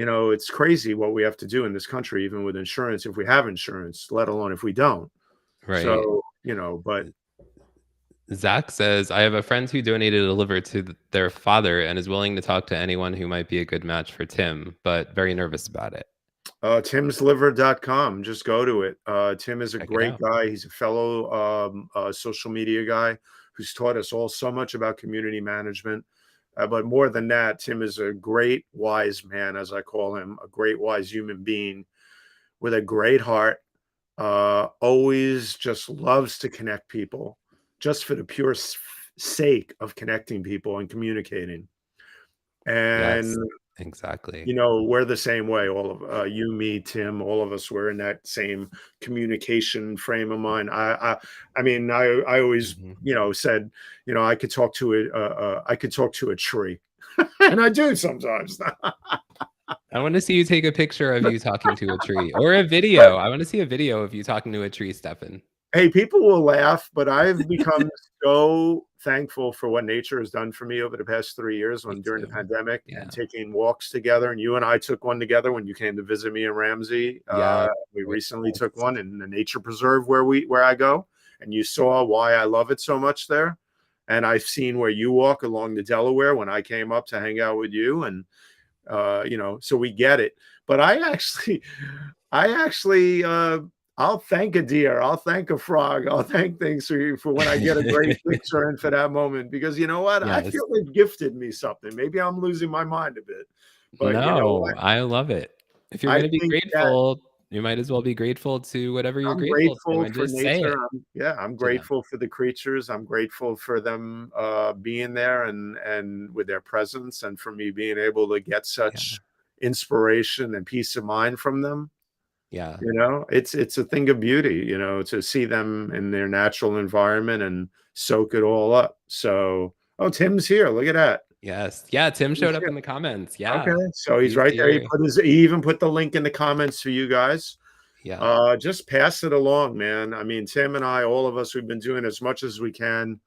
It's crazy what we have to do in this country, even with insurance, if we have insurance, let alone if we don't. Right. So, but Zach says, I have a friend who donated a liver to their father and is willing to talk to anyone who might be a good match for Tim, but very nervous about it. timsliver.com. Just go to it. Tim is a great guy. He's a fellow social media guy who's taught us all so much about community management. But more than that, Tim is a great, wise man, as I call him, a great, wise human being with a great heart, always just loves to connect people just for the pure sake of connecting people and communicating. And yes, exactly. We're the same way. All of you, me, Tim, all of us, we're in that same communication frame of mind. I mean, I always, said, I could talk to a tree, and I do sometimes. I want to see you take a picture of you talking to a tree, or a video. I want to see a video of you talking to a tree, Stefan. Hey, people will laugh, but I've become so thankful for what nature has done for me over the past 3 years during the pandemic and taking walks together. And you and I took one together when you came to visit me in Ramsey. We recently took one in the nature preserve where I go, and you saw why I love it so much there. And I've seen where you walk along the Delaware when I came up to hang out with you. And, so we get it. But I actually, I'll thank a deer. I'll thank a frog. I'll thank things for when I get a great picture and for that moment, because you know what? I feel they've gifted me something. Maybe I'm losing my mind a bit. But I love it. If you're going to be grateful, you might as well be grateful to whatever you're grateful to. For nature. I'm grateful for the creatures. I'm grateful for them being there and with their presence, and for me being able to get such inspiration and peace of mind from them. Yeah. It's a thing of beauty, to see them in their natural environment and soak it all up. So, Tim's here. Look at that. Yes. Yeah. Tim showed up in the comments. Yeah. Okay. So he's right there. He even put the link in the comments for you guys. Yeah. Just pass it along, man. I mean, Tim and I, all of us, we've been doing as much as we can.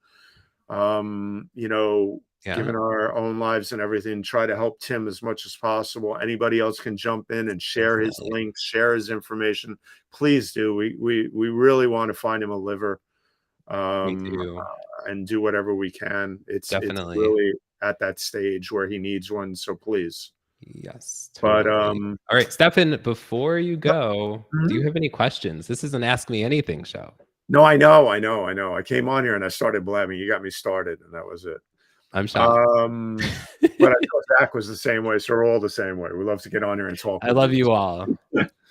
Given our own lives and everything, try to help Tim as much as possible. Anybody else can jump in and share his links, share his information. Please do. We really want to find him a liver, and do whatever we can. It's really at that stage where he needs one. So please. Yes. Totally. But all right, Stefan, before you go, do you have any questions? This is an Ask Me Anything show. No, I know. I came on here and I started blabbing. You got me started, and that was it. I'm shocked. But I thought Zach was the same way, so we're all the same way. We love to get on here and talk. I love you all.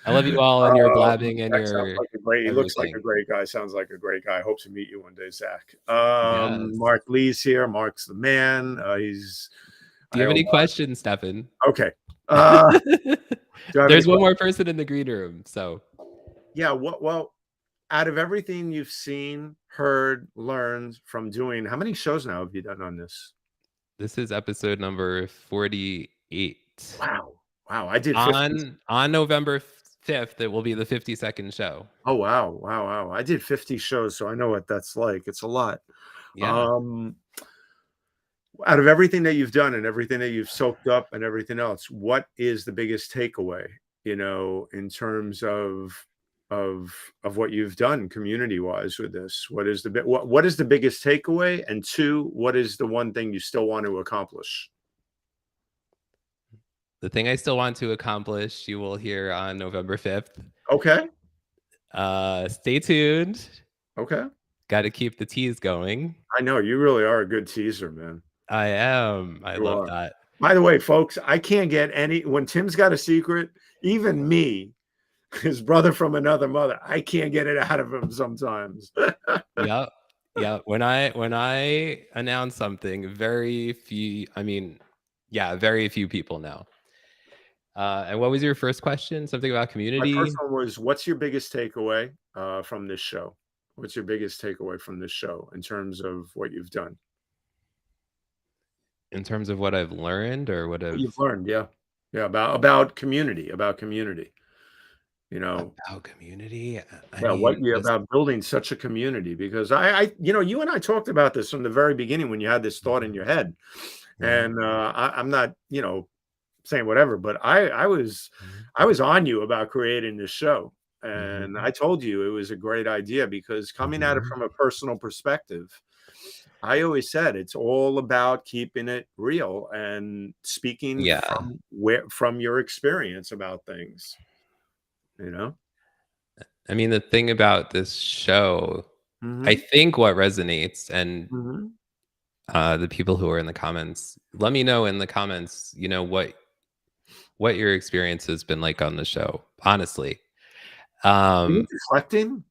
I love you all, and your blabbing and your. He looks like a great guy. Sounds like a great guy. Hope to meet you one day, Zach. Mark Lee's here. Mark's the man. Do you have any questions, Stefan? Okay. There's one more person in the green room. So. Yeah. Well, out of everything you've seen, heard, learned from doing, how many shows now have you done on this? This is episode number 48. Wow. I did 50. On November 5th, it will be the 52nd show. Oh, wow. I did 50 shows, so I know what that's like. It's a lot. Yeah. Out of everything that you've done and everything that you've soaked up and everything else, what is the biggest takeaway, in terms of of what you've done community wise with this? What is what is the biggest takeaway? And two, what is the one thing you still want to accomplish? The thing I still want to accomplish, you will hear on November 5th. Okay. Stay tuned. Okay. Got to keep the tease going. I know you really are a good teaser, man. I am. I love that. By the way, folks, I can't get when Tim's got a secret, even me, his brother from another mother, I can't get it out of him sometimes. Yeah. When I announce something, very few people know. And what was your first question? Something about community? My first one was, what's your biggest takeaway from this show? What's your biggest takeaway from this show in terms of what you've done? In terms of what I've learned or what you've learned, yeah. About community, About community. About community. About building such a community, because I you and I talked about this from the very beginning when you had this thought in your head, and I'm not saying whatever, but I was on you about creating this show, and I told you it was a great idea because coming at it from a personal perspective, I always said it's all about keeping it real and speaking from your experience about things. I mean, the thing about this show, I think what resonates, and the people who are in the comments, let me know in the comments, what your experience has been like on the show, honestly. Are you reflecting?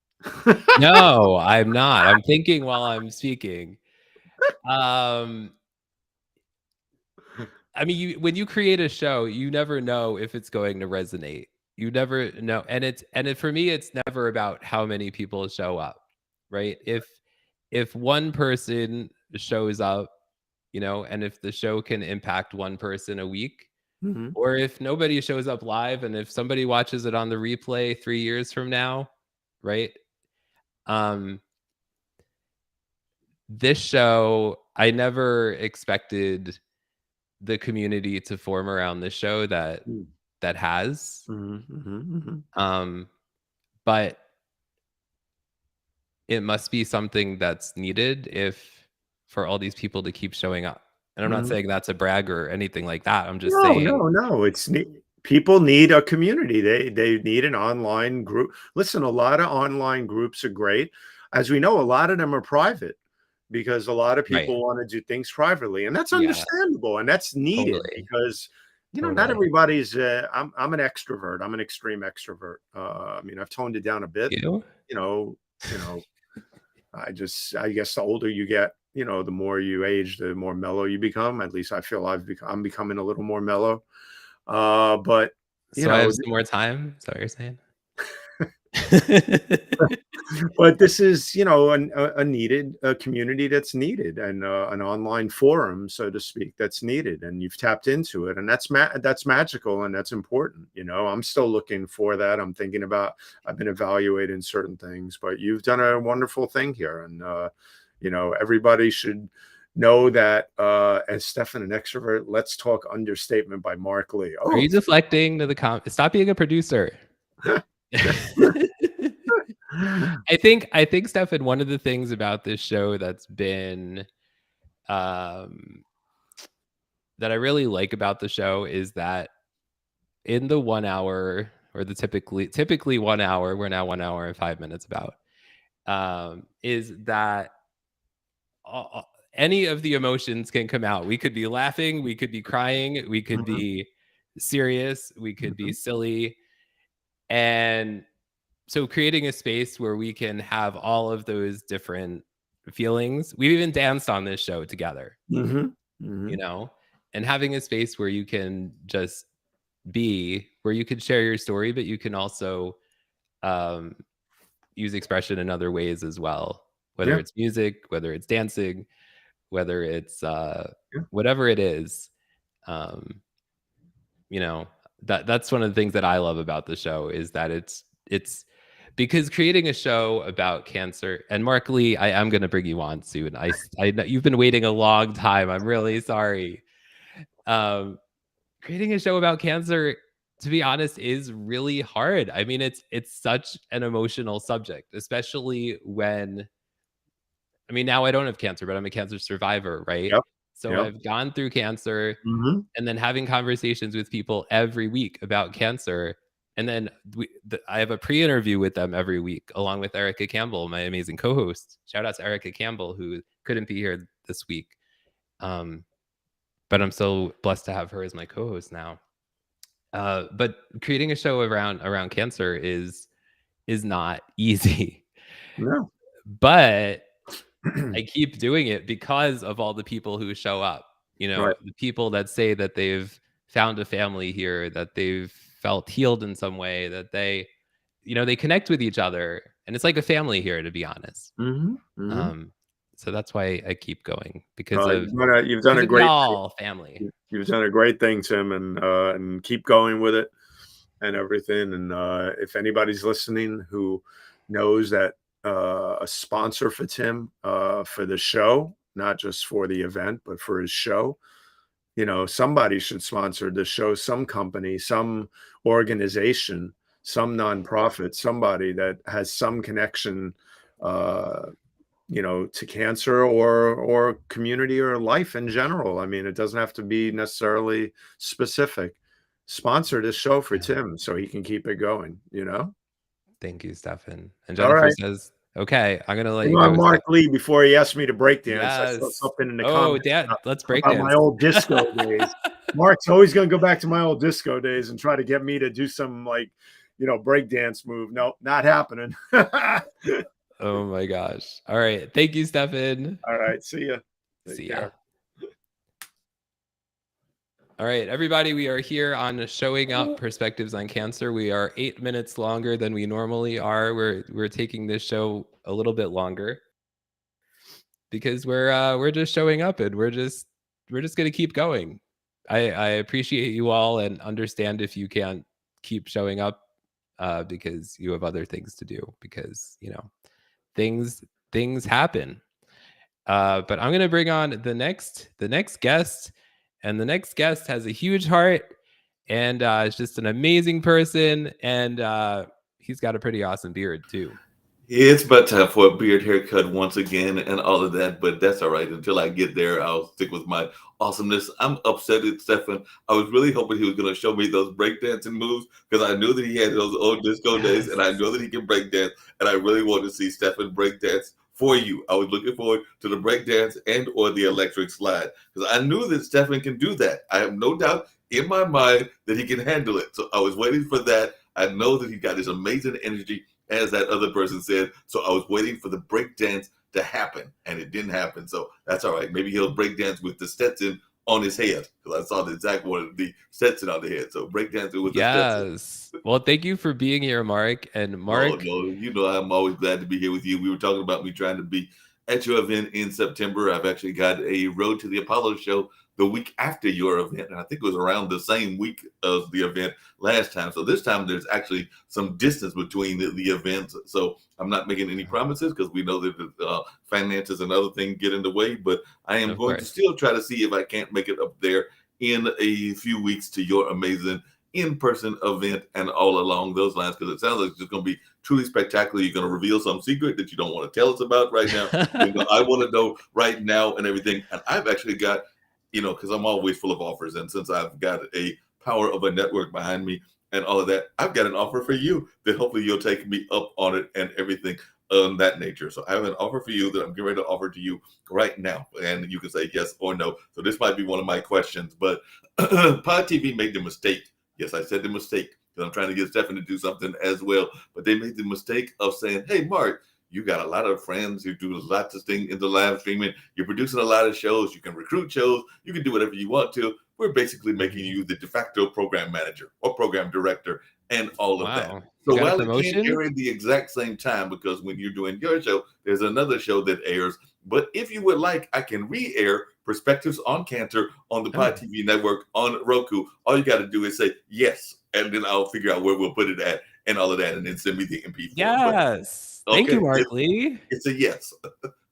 No, I'm not. I'm thinking while I'm speaking. I mean, when you create a show, you never know if it's going to resonate. You never know, and for me, it's never about how many people show up, right? If one person shows up, and if the show can impact one person a week, or if nobody shows up live, and if somebody watches it on the replay 3 years from now, right? This show, I never expected the community to form around this show that has. But it must be something that's needed for all these people to keep showing up. And I'm not saying that's a brag or anything like that. I'm just saying. No. People need a community. They need an online group. Listen, a lot of online groups are great. As we know, a lot of them are private because a lot of people want to do things privately, and that's understandable and that's needed because not everybody's. I'm an extrovert. I'm an extreme extrovert. I mean, I've toned it down a bit. I guess the older you get, the more you age, the more mellow you become. At least I feel I'm becoming a little more mellow. But I have some more time. Is that what you're saying? But this is, a needed community that's needed, and an online forum, so to speak, that's needed, and you've tapped into it, and that's magical and that's important. I'm still looking for that. I've been evaluating certain things, but you've done a wonderful thing here, and everybody should know that as Stefan, an extrovert. Let's talk understatement by Mark Lee. Are you deflecting to the comments? Stop being a producer. I think Stefan, one of the things about this show that's been that I really like about the show is that in the 1 hour, or the typically 1 hour, we're now 1 hour and 5 minutes about, is that any of the emotions can come out. We could be laughing, we could be crying, we could be serious, we could be silly. And so creating a space where we can have all of those different feelings. We've even danced on this show together, and having a space where you can just be, where you can share your story, but you can also use expression in other ways as well, whether it's music, whether it's dancing, whether it's whatever it is. That's one of the things that I love about the show, is that it's because creating a show about cancer, and Mark Lee, I'm going to bring you on soon. I know you've been waiting a long time. I'm really sorry. Creating a show about cancer to be honest, is really hard. I mean, it's such an emotional subject, especially when, I mean, now I don't have cancer, but I'm a cancer survivor, right? Yep. So Yep. I've gone through cancer, Mm-hmm. and then having conversations with people every week about cancer. And then I have a pre-interview with them every week, along with Erica Campbell, my amazing co-host. Shout out to Erica Campbell, who couldn't be here this week. But I'm so blessed to have her as my co-host now. But creating a show around cancer is not easy. No. But I keep doing it because of all the people who show up. You know, Right. the people that say that they've found a family here, that they've felt healed in some way, that they, you know, they connect with each other, and it's like a family here, to be honest. Mm-hmm. Mm-hmm. So that's why I keep going, because of you've done a great family. You've done a great thing, Tim, and keep going with it and everything. And if anybody's listening who knows that a sponsor for Tim for the show, not just for the event, but for his show, you know, somebody should sponsor the show, some company, some organization, some nonprofit, somebody that has some connection, you know, to cancer or community or life in general. I mean, it doesn't have to be necessarily specific. Sponsor this show for Tim so he can keep it going, you know? Thank you, Stefan. And Jennifer says, okay, I'm going to let you go. Mark Lee, before he asked me to break dance, I saw Yes. something in the Oh, comments Dad, let's break about dance. my old disco days. Mark's always going to go back to my old disco days and try to get me to do some, like, you know, break dance move. No, not happening. Oh my gosh. All right. Thank you, Stefan. All right. See ya. See ya. All right, everybody, we are here on Showing Up Perspectives on Cancer. We are 8 minutes longer than we normally are. We're taking this show a little bit longer because we're just showing up, and we're just going to keep going. I appreciate you all and understand if you can't keep showing up because you have other things to do, because, you know, things happen. But I'm going to bring on the next guest. And the next guest has a huge heart, and is just an amazing person, and he's got a pretty awesome beard too. It's about time for a beard haircut once again and all of that, but that's all right. Until I get there, I'll stick with my awesomeness. I'm upset at Stefan. I was really hoping he was going to show me those breakdancing moves, because I knew that he had those old disco days, and I know that he can breakdance, and I really wanted to see Stefan breakdance for you. I was looking forward to the breakdance and or the electric slide, because I knew that Stefan can do that. I have no doubt in my mind that he can handle it. So I was waiting for that. I know that he got this amazing energy, as that other person said. So I was waiting for the breakdance to happen, and it didn't happen. So that's all right. Maybe he'll breakdance with the Stetson on his head, because I saw the exact one of the Stetson on the head. So breakdancing with the Stetson. Yes. Well, thank you for being here, Mark. And Mark, no, you know, I'm always glad to be here with you. We were talking about me trying to be at your event in September. I've actually got a Road to the Apollo show the week after your event, and I think it was around the same week as the event last time. So this time there's actually some distance between the events. So I'm not making any promises, because we know that the finances and other things get in the way, but I am going to still try to see if I can't make it up there in a few weeks to your amazing in-person event and all along those lines, because it sounds like it's just going to be truly spectacular. You're going to reveal some secret that you don't want to tell us about right now. You know, I want to know right now and everything. And I've actually got, you know, because I'm always full of offers, and since I've got a power of a network behind me and all of that, I've got an offer for you that hopefully you'll take me up on it and everything of that nature. So I have an offer for you that I'm getting ready to offer to you right now, and you can say yes or no. So this might be one of my questions, but Pod TV made the mistake. Yes, I said the mistake, because I'm trying to get Stefan to do something as well, but they made the mistake of saying, hey, Mark, you got a lot of friends who do lots of things in the live streaming. You're producing a lot of shows. You can recruit shows. You can do whatever you want to. We're basically making you the de facto program manager or program director and all of that. So while it can't air at the exact same time, because when you're doing your show, there's another show that airs. But if you would like, I can re-air Perspectives on Cancer on the Pod TV network on Roku. All you got to do is say yes, and then I'll figure out where we'll put it at and all of that, and then send me the MP4. Yes. Thank you, Mark Lee. It's a yes.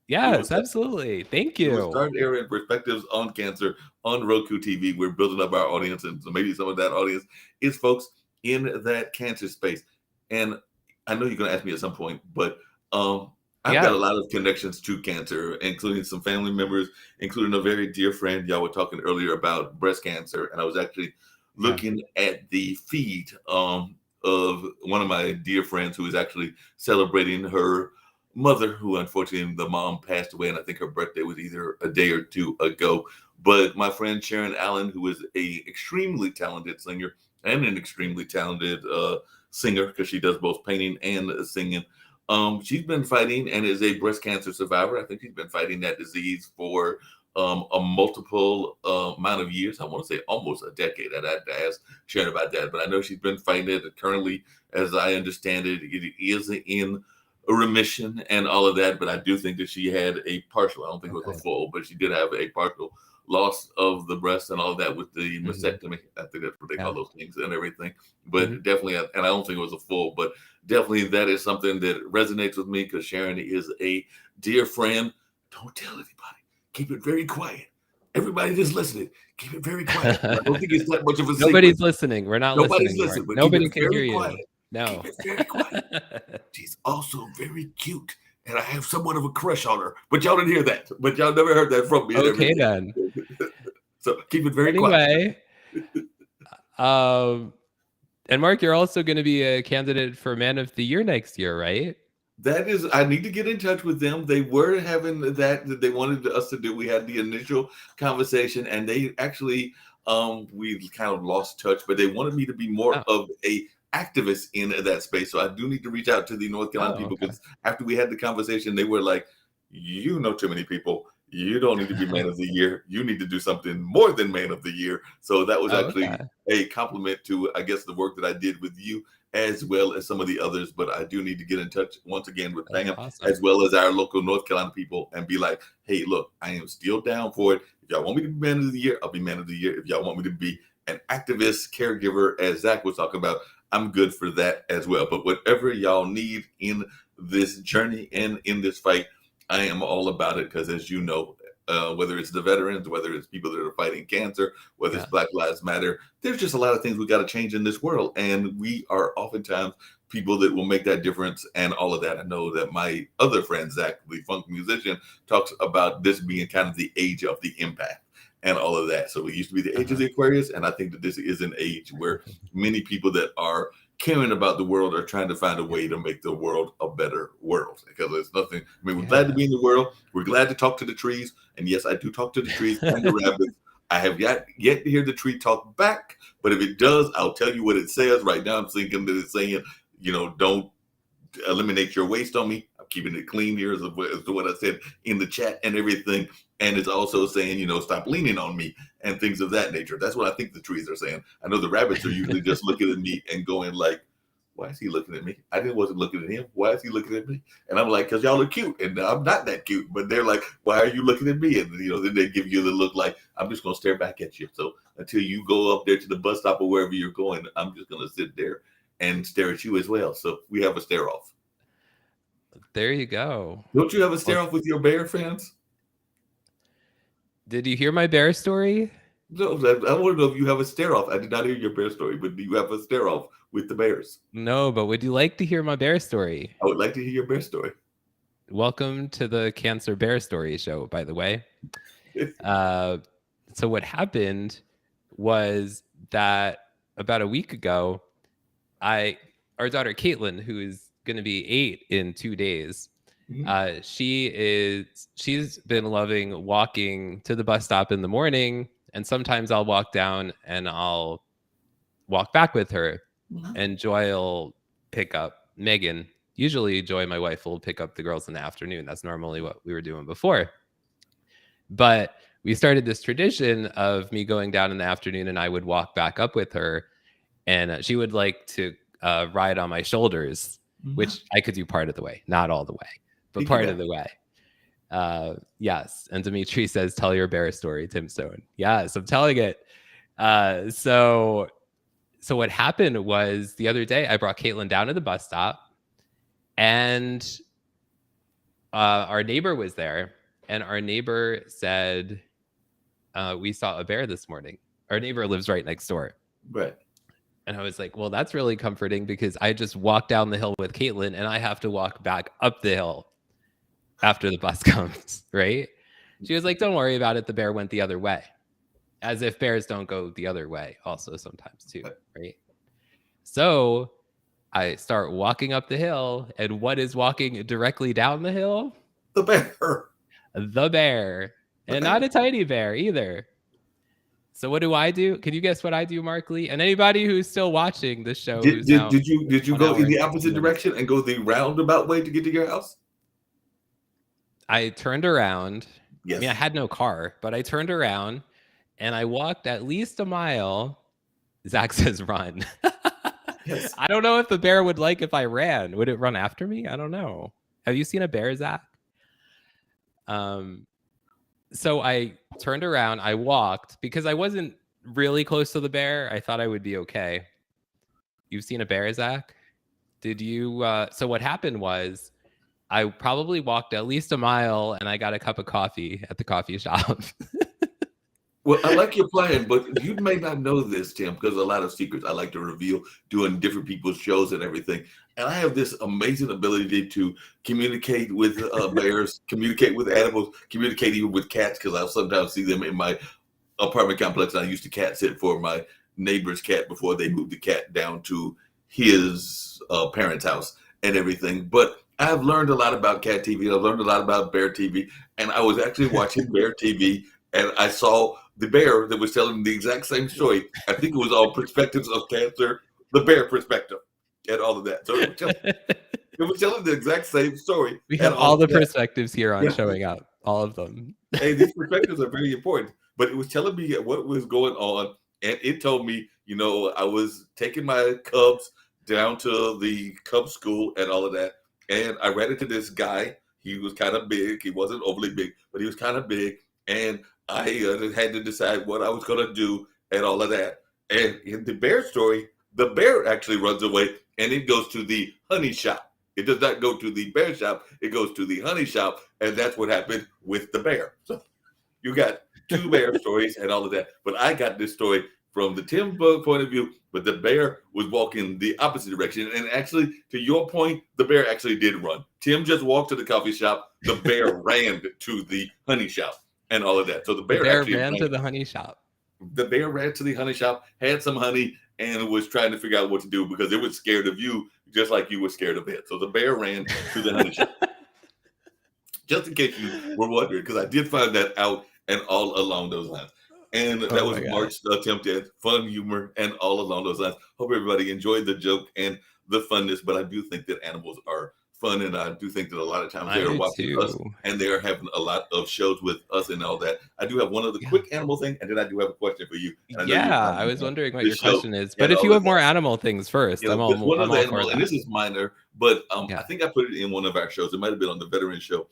Yes, absolutely. Thank you. We'll start airing Perspectives on Cancer on Roku TV. We're building up our audience, and so maybe some of that audience is folks in that cancer space. And I know you're going to ask me at some point, but I've got a lot of connections to cancer, including some family members, including a very dear friend. Y'all were talking earlier about breast cancer, and I was actually looking at the feed of one of my dear friends who is actually celebrating her mother, who unfortunately the mom passed away, and I think her birthday was either a day or two ago. But my friend Sharon Allen, who is a extremely talented singer and an extremely talented singer, because she does both painting and singing. She's been fighting and is a breast cancer survivor. I think she's been fighting that disease for a multiple amount of years. I want to say almost a decade. I'd have to ask Sharon about that, but I know she's been fighting it. Currently, as I understand it, it is in a remission and all of that. But I do think that she had a partial. I don't think it was a full, but she did have a partial loss of the breast and all of that with the mastectomy. I think that's what they call those things and everything. But definitely, and I don't think it was a full, but definitely that is something that resonates with me because Sharon is a dear friend. Don't tell anybody. Keep it very quiet. Everybody just listening. Keep it very quiet. I don't think it's that much of a secret. Nobody's listening. We're not Nobody's listening. But nobody can very hear you. quiet. No. Keep it very quiet. She's also very cute. And I have somewhat of a crush on her. But y'all didn't hear that. But y'all never heard that from me. Okay, then. So keep it very quiet. And Mark, you're also going to be a candidate for Man of the Year next year, right? That is, I need to get in touch with them. They were having that they wanted us to do. We had the initial conversation, and they actually, we kind of lost touch, but they wanted me to be more of a activist in that space. So I do need to reach out to the North Carolina people because after we had the conversation, they were like, you know too many people. You don't need to be Man of the Year. You need to do something more than Man of the Year. So that was actually a compliment to, I guess, the work that I did with you as well as some of the others. But I do need to get in touch once again with Pam as well as our local North Carolina people and be like, hey, look, I am still down for it. If y'all want me to be Man of the Year, I'll be Man of the Year. If y'all want me to be an activist, caregiver, as Zach was talking about, I'm good for that as well. But whatever y'all need in this journey and in this fight, I am all about it because, as you know, whether it's the veterans, whether it's people that are fighting cancer, whether it's Black Lives Matter, there's just a lot of things we got to change in this world. And we are oftentimes people that will make that difference and all of that. I know that my other friend, Zach, the funk musician, talks about this being kind of the age of the empath and all of that. So it used to be the age of the Aquarius. And I think that this is an age where many people that are caring about the world are trying to find a way to make the world a better world because there's nothing. I mean, we're glad to be in the world. We're glad to talk to the trees. And yes, I do talk to the trees and the rabbits. I have yet to hear the tree talk back. But if it does, I'll tell you what it says. Right now, I'm thinking that it's saying, you know, don't eliminate your waste on me. I'm keeping it clean here as to what I said in the chat and everything. And it's also saying, you know, stop leaning on me and things of that nature. That's what I think the trees are saying. I know the rabbits are usually just looking at me and going like, why is he looking at me? I wasn't looking at him. Why is he looking at me? And I'm like, because y'all are cute. And I'm not that cute. But they're like, why are you looking at me? And, you know, then they give you the look like, I'm just going to stare back at you. So until you go up there to the bus stop or wherever you're going, I'm just going to sit there and stare at you as well. So we have a stare off. There you go. Don't you have a stare off with your Bear fans? Did you hear my bear story? No, I want to know if you have a stare off. I did not hear your bear story, but do you have a stare off with the Bears? No, but would you like to hear my bear story? I would like to hear your bear story. Welcome to the Cancer Bear Story Show, by the way. So what happened was that about a week ago, our daughter Caitlin, who is going to be 8 in 2 days, she's been loving walking to the bus stop in the morning, and sometimes I'll walk down and I'll walk back with her, and Joy will pick up Megan. Usually Joy, my wife, will pick up the girls in the afternoon. That's normally what we were doing before. But we started this tradition of me going down in the afternoon and I would walk back up with her, and she would like to ride on my shoulders, which I could do part of the way, not all the way, but part of the way. Yes. And Dimitri says, tell your bear story, Tim Stone. Yes, I'm telling it. So what happened was the other day I brought Caitlin down to the bus stop, and our neighbor was there, and our neighbor said, we saw a bear this morning. Our neighbor lives right next door. Right. And I was like, well, that's really comforting because I just walked down the hill with Caitlin and I have to walk back up the hill after the bus comes, right? She was like, don't worry about it. The bear went the other way. As if bears don't go the other way also sometimes too, right? So I start walking up the hill, and what is walking directly down the hill? The bear. The bear. And not a tiny bear either. So what do I do? Can you guess what I do, Mark Lee? And anybody who's still watching the show, Did you go in the opposite direction and go the roundabout way to get to your house? I turned around. Yes. I mean, I had no car, but I turned around and I walked at least a mile. Zach says run. Yes. I don't know if the bear would like if I ran. Would it run after me? I don't know. Have you seen a bear, Zach? So I turned around, I walked because I wasn't really close to the bear. I thought I would be okay. You've seen a bear, Zach? Did you? So what happened was I probably walked at least a mile and I got a cup of coffee at the coffee shop. Well, I like your plan, but you may not know this, Tim, because a lot of secrets I like to reveal doing different people's shows and everything. And I have this amazing ability to communicate with bears, communicate with animals, communicate even with cats, because I sometimes see them in my apartment complex. I used to cat sit for my neighbor's cat before they moved the cat down to his parents' house and everything. But I've learned a lot about cat TV. I've learned a lot about bear TV. And I was actually watching bear TV, and I saw the bear that was telling the exact same story. I think it was all perspectives of cancer, the bear perspective, and all of that. So it was telling the exact same story. We have all the perspectives here on Showing Up, all of them. Hey, these perspectives are very important. But it was telling me what was going on, and it told me, I was taking my cubs down to the cub school and all of that, and I ran into this guy. He was kind of big. He wasn't overly big, but he was kind of big, and I had to decide what I was going to do and all of that. And in the bear story, the bear actually runs away and it goes to the honey shop. It does not go to the bear shop. It goes to the honey shop. And that's what happened with the bear. So you got two bear stories and all of that. But I got this story from the Tim point of view, but the bear was walking the opposite direction. And actually, to your point, the bear actually did run. Tim just walked to the coffee shop. The bear ran to the honey shop. And all of that. So the bear actually ran to the honey shop. The bear ran to the honey shop, had some honey, and was trying to figure out what to do because it was scared of you, just like you were scared of it. So the bear ran to the honey shop. Just in case you were wondering, because I did find that out and all along those lines. And that was Mark's attempt at fun humor and all along those lines. Hope everybody enjoyed the joke and the funness, but I do think that animals are fun, and I do think that a lot of times they are watching us and they are having a lot of shows with us and all that. I do have one other quick animal thing, and then I do have a question for you. I was wondering what your question is, but if you have more animal things first, I'm all for that. And this is minor, but I think I put it in one of our shows. It might have been on the veteran show.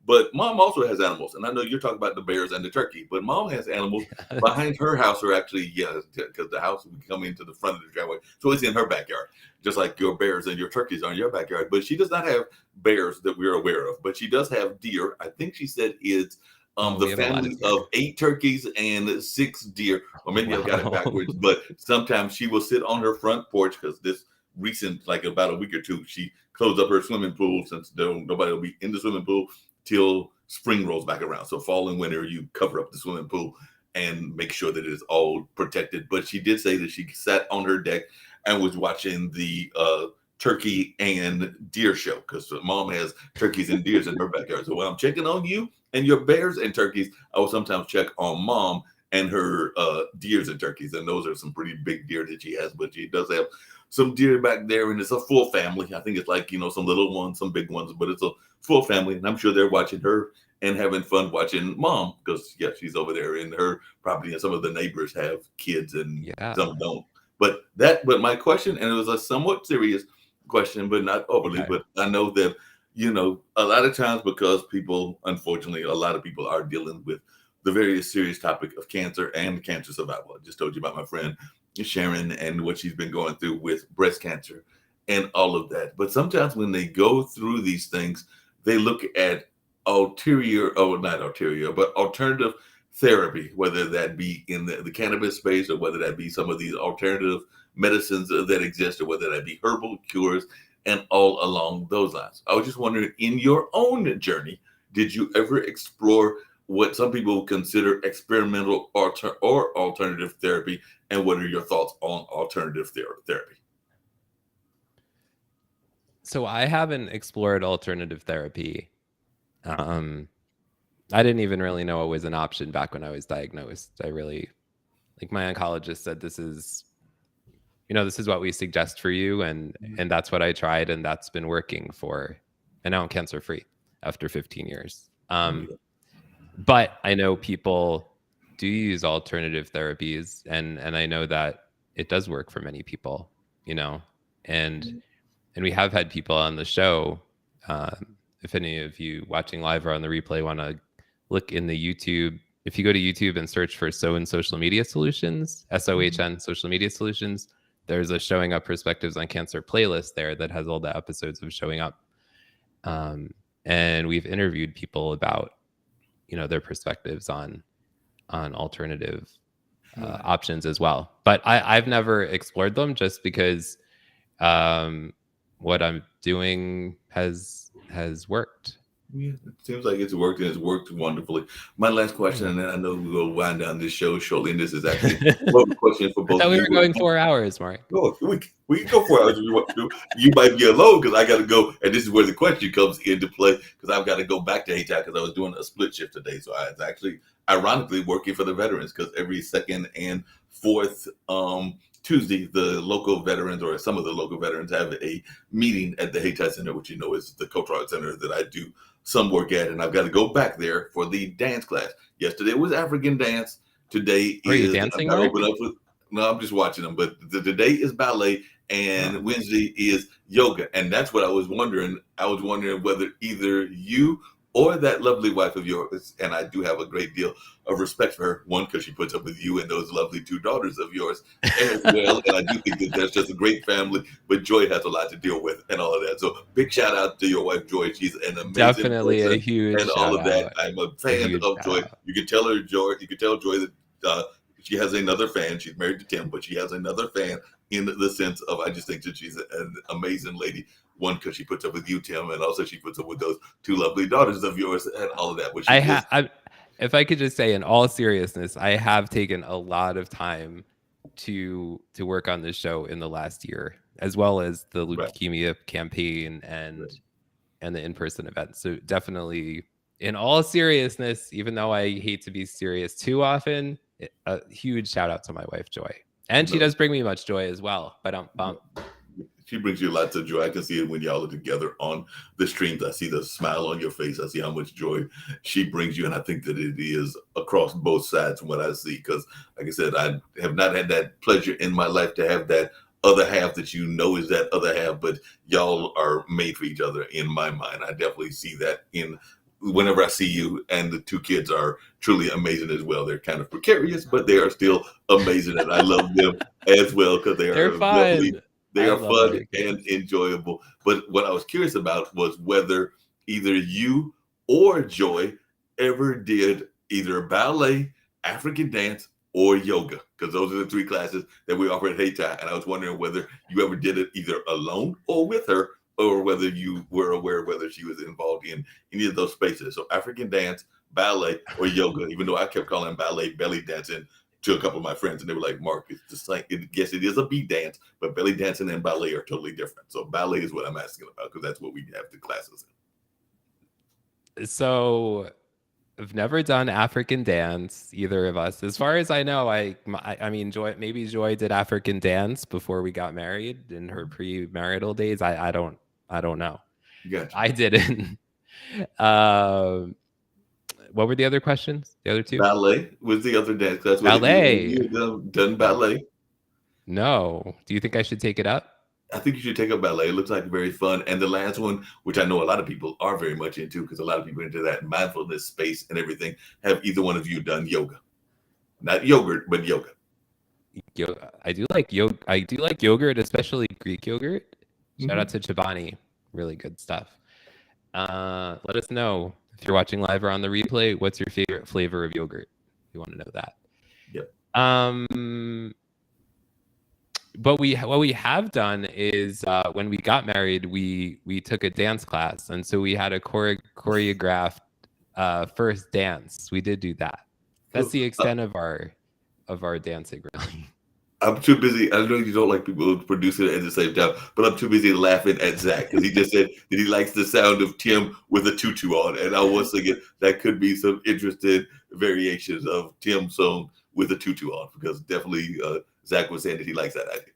But Mom also has animals, and I know you're talking about the bears and the turkey, but Mom has animals behind her house, or actually, because the house would come into the front of the driveway, so it's in her backyard, just like your bears and your turkeys are in your backyard. But she does not have bears that we're aware of, but she does have deer. I think she said it's the family of 8 turkeys and 6 deer, or maybe I've got it backwards. But sometimes she will sit on her front porch because this recent, like about a week or two, she closed up her swimming pool since nobody will be in the swimming pool till spring rolls back around. So fall and winter, you cover up the swimming pool and make sure that it is all protected. But she did say that she sat on her deck and was watching the turkey and deer show, because Mom has turkeys and deers in her backyard. So when I'm checking on you and your bears and turkeys, I will sometimes check on Mom and her deers and turkeys. And those are some pretty big deer that she has, but she does have some deer back there, and it's a full family. I think it's like, some little ones, some big ones, but it's a full family. And I'm sure they're watching her and having fun watching Mom, because she's over there in her property, and some of the neighbors have kids and some don't. But my question, and it was a somewhat serious question, but not overly, but I know that, a lot of times, because people, unfortunately, a lot of people are dealing with the very serious topic of cancer and cancer survival. I just told you about my friend Sharon and what she's been going through with breast cancer and all of that. But sometimes when they go through these things, they look at alternative therapy, whether that be in the cannabis space or whether that be some of these alternative medicines that exist, or whether that be herbal cures and all along those lines. I was just wondering, in your own journey, did you ever explore what some people consider experimental or alternative therapy, and what are your thoughts on alternative therapy? So I haven't explored alternative therapy. I didn't even really know it was an option back when I was diagnosed. I really, like, my oncologist said, this is what we suggest for you. And that's what I tried, and that's been working and now I'm cancer free after 15 years. But I know people do use alternative therapies, and I know that it does work for many people, and we have had people on the show. If any of you watching live or on the replay want to look in the YouTube, if you go to YouTube and search for SOHN Social Media Solutions, SOHN Social Media Solutions, there's a Showing Up Perspectives on Cancer playlist there that has all the episodes of Showing Up. And we've interviewed people about, their perspectives on alternative options as well. But I've never explored them, just because what I'm doing has worked. Yeah, it seems like it's worked, and it's worked wonderfully. My last question, and then I know we'll wind down this show shortly, and this is actually one question for both I thought of we you. were going 4 hours, Mark. No, we can go 4 hours if you want to. You might be alone, because I got to go, and this is where the question comes into play, because I've got to go back to HI, because I was doing a split shift today. So I was actually, ironically, working for the veterans, because every second and fourth Tuesday, the local veterans, or some of the local veterans, have a meeting at the Hayti Center, which is the cultural arts center that I do some work at, and I've got to go back there for the dance class. Yesterday was African dance. Today Are you dancing? No, I'm just watching them. But today is ballet, and Wednesday is yoga, and that's what I was wondering. I was wondering whether either you or that lovely wife of yours, and I do have a great deal of respect for her, one, because she puts up with you and those lovely 2 daughters of yours as well. And I do think that that's just a great family, but Joy has a lot to deal with and all of that. So big shout out to your wife, Joy. She's an amazing Definitely person, a huge and all of that. I'm a fan of Joy. You can tell Joy that she has another fan. She's married to Tim, but she has another fan, in the sense of, I just think that she's an amazing lady. One, because she puts up with you, Tim, and also she puts up with those 2 lovely daughters of yours and all of that. Which if I could just say, in all seriousness, I have taken a lot of time to work on this show in the last year, as well as the leukemia campaign and the in-person events. So definitely, in all seriousness, even though I hate to be serious too often, a huge shout out to my wife, Joy. And she does bring me much joy as well. But she brings you lots of joy. I can see it when y'all are together on the streams. I see the smile on your face. I see how much joy she brings you. And I think that it is across both sides from what I see. Because, like I said, I have not had that pleasure in my life to have that other half that is that other half. But y'all are made for each other in my mind. I definitely see that whenever I see you, and the 2 kids are truly amazing as well. They're kind of precarious, but they are still amazing. And I love them as well, because they're fun. Lovely. They are fun and enjoyable. But what I was curious about was whether either you or Joy ever did either ballet, African dance, or yoga, because those are the 3 classes that we offer at Hayti. And I was wondering whether you ever did it either alone or with her, or whether you were aware of whether she was involved in any of those spaces. So African dance, ballet, or yoga, even though I kept calling ballet belly dancing to a couple of my friends, and they were like, Mark, it's just like, yes, it is a beat dance, but belly dancing and ballet are totally different. So ballet is what I'm asking about, because that's what we have the classes in. So I've never done African dance, either of us. As far as I know, I mean, Joy did African dance before we got married in her pre-marital days. I don't know. Gotcha. I didn't. What were the other questions? The other 2? Ballet was the other dance class. Ballet. You've done ballet. No. Do you think I should take it up? I think you should take up ballet. It looks like very fun. And the last one, which I know a lot of people are very much into, because a lot of people are into that mindfulness space and everything. Have either one of you done yoga? Not yogurt, but yoga. I do like yoga. I do like yogurt, especially Greek yogurt. Shout out to Chobani. Really good stuff. Let us know if you're watching live or on the replay. What's your favorite flavor of yogurt? We want to know that. Yep. But what we have done is when we got married, we took a dance class, and so we had a choreographed first dance. We did do that. That's the extent of our dancing, really. I'm too busy. I know you don't like people who produce it at the same time, but I'm too busy laughing at Zach because he just said that he likes the sound of Tim with a tutu on. And I was thinking that could be some interesting variations of Tim's song with a tutu on, because definitely Zach was saying that he likes that idea.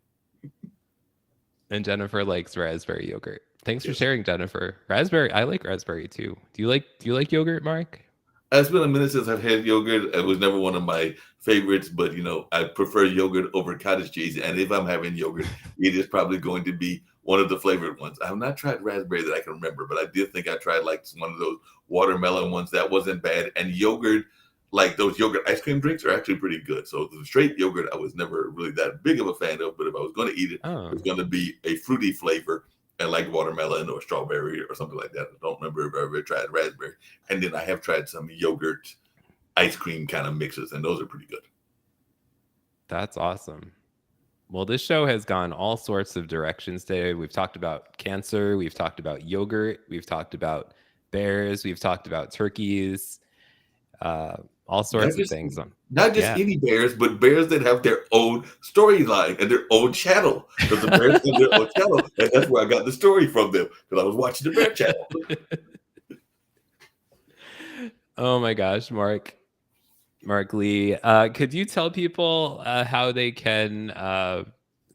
And Jennifer likes raspberry yogurt. Thanks for sharing, Jennifer. Raspberry, I like raspberry too. Do you like yogurt, Mark? It's been a minute since I've had yogurt. It was never one of my favorites, but I prefer yogurt over cottage cheese. And if I'm having yogurt, it is probably going to be one of the flavored ones. I have not tried raspberry that I can remember, but I did think I tried like one of those watermelon ones. That wasn't bad. And yogurt, like those yogurt ice cream drinks, are actually pretty good. So the straight yogurt, I was never really that big of a fan of, but if I was going to eat it, it was going to be a fruity flavor. And like watermelon or strawberry or something like that. I don't remember if I ever tried raspberry. And then I have tried some yogurt ice cream kind of mixes, and those are pretty good. That's awesome. Well, this show has gone all sorts of directions today. We've talked about cancer. We've talked about yogurt. We've talked about bears. We've talked about turkeys. All sorts of things. Not just any bears, but bears that have their own storyline and their own channel. Because the bears have their own channel, and that's where I got the story from them, because I was watching the bear channel. Oh my gosh, Mark Lee, could you tell people how they can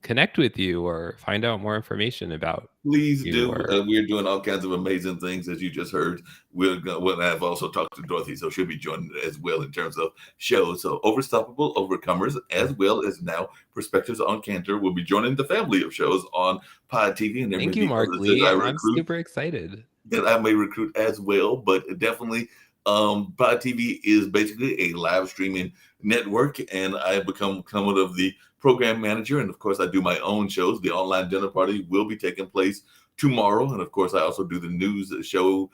connect with you or find out more information about? Please do. We're doing all kinds of amazing things, as you just heard. We'll have also talked to Dorothy, so she'll be joining as well in terms of shows. So Overstoppable Overcomers, as well as now Perspectives on Cancer, will be joining the family of shows on Pod TV. And thank you, Mark Lee. I'm super excited that I may recruit as well, but definitely Pod TV is basically a live streaming network, and I have become somewhat of the program manager. And of course, I do my own shows. The online dinner party will be taking place tomorrow. And of course, I also do the news show.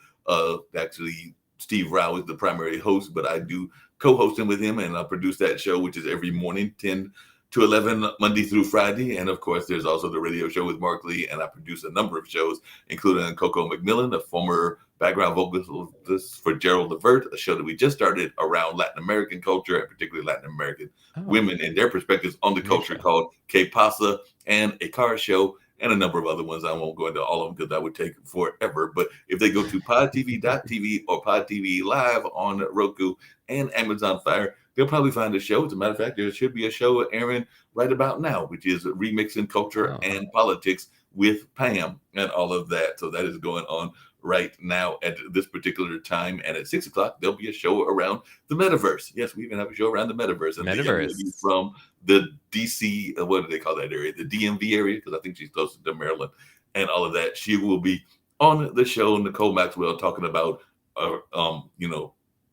Actually, Steve Rao is the primary host, but I do co-hosting with him, and I produce that show, which is every morning, 10 to 11, Monday through Friday. And of course, there's also the radio show with Mark Lee, and I produce a number of shows, including Coco McMillan, a former background vocalist for Gerald Levert, a show that we just started around Latin American culture, and particularly Latin American women and their perspectives on the culture, called Que Pasa, and a car show, and a number of other ones. I won't go into all of them because that would take forever. But if they go to podtv.tv or Pod TV Live on Roku and Amazon Fire, they'll probably find a show. As a matter of fact, there should be a show airing right about now, which is Remixing Culture and Politics with Pam and all of that. So that is going on right now at this particular time. And at 6 o'clock, there'll be a show around the metaverse. Yes, we even have a show around the metaverse. And metaverse from the DC, what do they call that area? The DMV area, because I think she's close to Maryland and all of that. She will be on the show, Nicole Maxwell, talking about,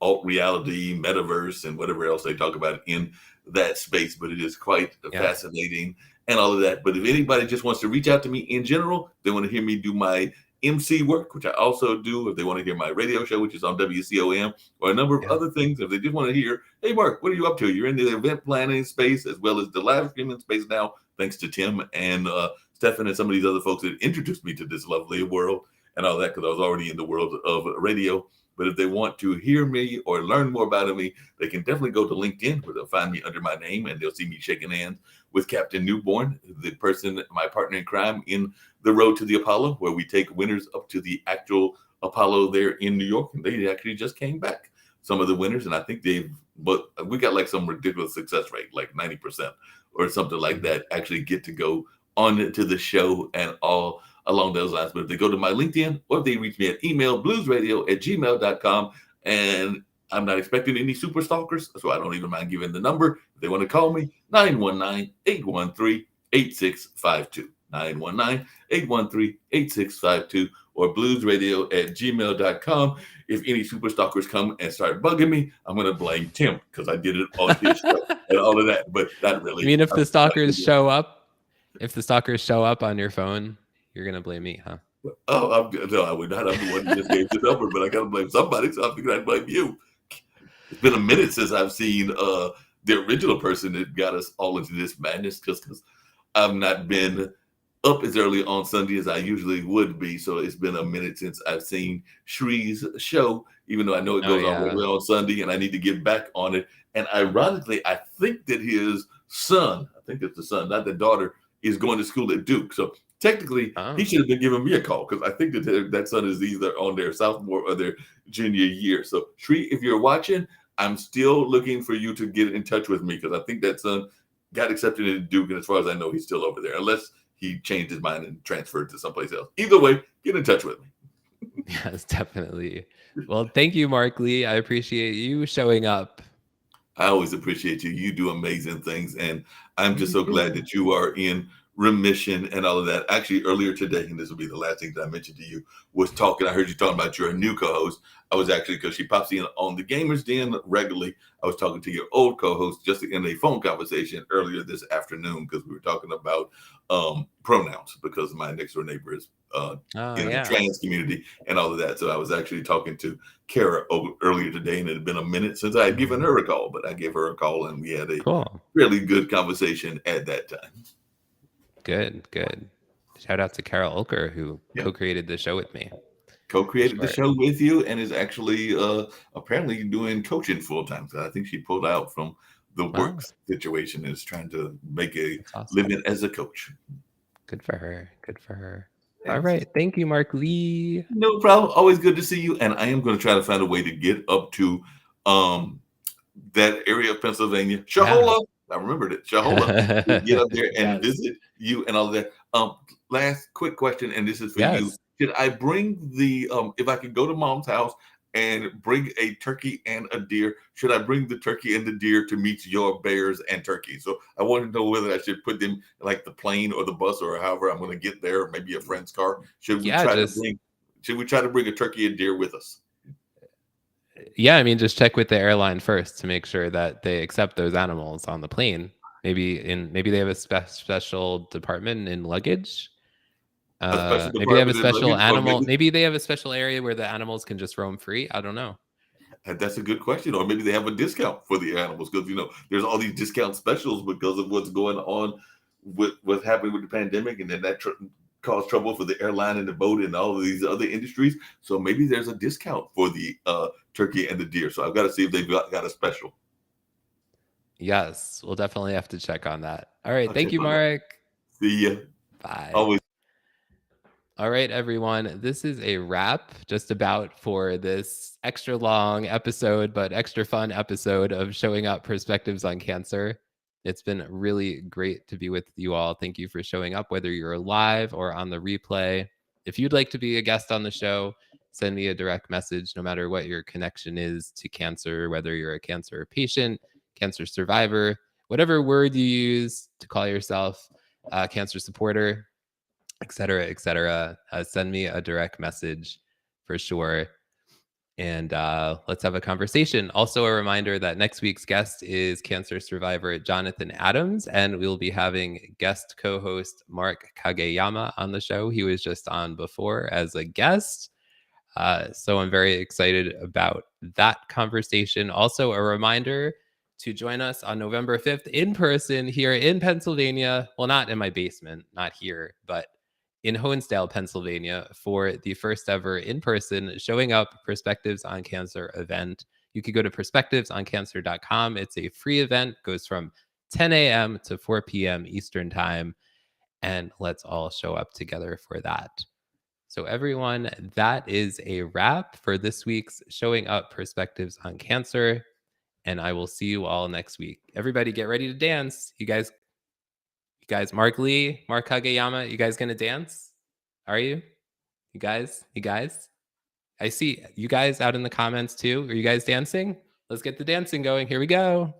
alt reality, metaverse, and whatever else they talk about in that space. But it is quite fascinating and all of that. But if anybody just wants to reach out to me in general, they want to hear me do my MC work, which I also do. If they want to hear my radio show, which is on WCOM, or a number of other things, if they just want to hear, hey, Mark, what are you up to? You're in the event planning space as well as the live streaming space now, thanks to Tim and Stefan and some of these other folks that introduced me to this lovely world and all that, because I was already in the world of radio. But if they want to hear me or learn more about me, they can definitely go to LinkedIn, where they'll find me under my name, and they'll see me shaking hands with Captain Newborn, the person, my partner in crime in the Road to the Apollo, where we take winners up to the actual Apollo there in New York. And they actually just came back, some of the winners. And I think we got like some ridiculous success rate, like 90% or something like that, actually get to go on to the show and all along those lines. But if they go to my LinkedIn, or if they reach me at email, bluesradio@gmail.com, and I'm not expecting any super stalkers, so I don't even mind giving the number. If they want to call me, 919-813-8652. 919-813-8652, or bluesradio@gmail.com. If any super stalkers come and start bugging me, I'm going to blame Tim, because I did it on his show and all of that. But not really. I mean, if the stalkers show up on your phone, you're going to blame me, huh? Oh, no, I would not. I'm the one who just gave the number, but I got to blame somebody, so I figured I'd blame you. It's been a minute since I've seen the original person that got us all into this madness, because I've not been up as early on Sunday as I usually would be. So it's been a minute since I've seen Shree's show, even though I know it Oh goes on yeah. regularly on Sunday and I need to get back on it. And ironically, I think that his son, I think it's the son, not the daughter, is going to school at Duke. So technically, he should have been giving me a call because I think that son is either on their sophomore or their junior year. So Shree, if you're watching, I'm still looking for you to get in touch with me because I think that son got accepted into Duke. And as far as I know, he's still over there, unless he changed his mind and transferred to someplace else. Either way, get in touch with me. Yes, definitely. Well, thank you, Mark Lee. I appreciate you showing up. I always appreciate you. You do amazing things. And I'm just so glad that you are in remission and all of that. Actually, earlier today, and this will be the last thing that I mentioned to you, was talking. I heard you talking about your new co-host. I was actually, because she pops in on the Gamers Den regularly, I was talking to your old co-host just in a phone conversation earlier this afternoon because we were talking about pronouns because my next door neighbor is the trans community and all of that. So I was actually talking to Kara earlier today, and it had been a minute since I had given her a call, but I gave her a call and we had a really good conversation at that time. Good. Shout out to Carol Ulker, who co-created the show with me. Co-created the show with you and is actually apparently doing coaching full time. So I think she pulled out from the work situation and is trying to make a living as a coach. Good for her. All right. Thank you, Mark Lee. No problem. Always good to see you. And I am going to try to find a way to get up to that area of Pennsylvania. Shahola. I remembered it. Shahola. Get up there and visit you and all of that. Last quick question, and this is for you. Should I bring the if I could go to Mom's house and bring a turkey and a deer, should I bring the turkey and the deer to meet your bears and turkeys? So I want to know whether I should put them like the plane or the bus or however I'm going to get there, or maybe a friend's car. Should we try to bring a turkey and deer with us? Yeah, I mean, just check with the airline first to make sure that they accept those animals on the plane. Maybe they have a special department in luggage. Maybe they have a special animal. Maybe they have a special area where the animals can just roam free. I don't know. That's a good question. Or maybe they have a discount for the animals because there's all these discount specials because of what's going on with what's happening with the pandemic, and then that caused trouble for the airline and the boat and all of these other industries. So maybe there's a discount for the turkey and the deer. So I've got to see if they've got a special. Yes, we'll definitely have to check on that. All right. Thank you, Mark. See ya. Bye. Always. All right, everyone. This is a wrap just about for this extra long episode, but extra fun episode of Showing Up Perspectives on Cancer. It's been really great to be with you all. Thank you for showing up, whether you're live or on the replay. If you'd like to be a guest on the show, send me a direct message, no matter what your connection is to cancer, whether you're a cancer patient, cancer survivor, whatever word you use to call yourself, cancer supporter, et cetera, send me a direct message for sure. And let's have a conversation. Also, a reminder that next week's guest is cancer survivor Jonathan Adams, and we'll be having guest co-host Mark Kageyama on the show. He was just on before as a guest. So I'm very excited about that conversation. Also, a reminder to join us on November 5th in person here in Pennsylvania. Well, not in my basement, not here, but in Honesdale, Pennsylvania, for the first ever in-person Showing Up Perspectives on Cancer event. You could go to perspectivesoncancer.com. It's a free event, goes from 10 a.m. to 4 p.m. Eastern time, and let's all show up together for that. So everyone, that is a wrap for this week's Showing Up Perspectives on Cancer, and I will see you all next week. Everybody get ready to dance. You guys, Mark Lee, Mark Kageyama, you guys gonna dance? Are you? You guys? I see you guys out in the comments too. Are you guys dancing? Let's get the dancing going. Here we go.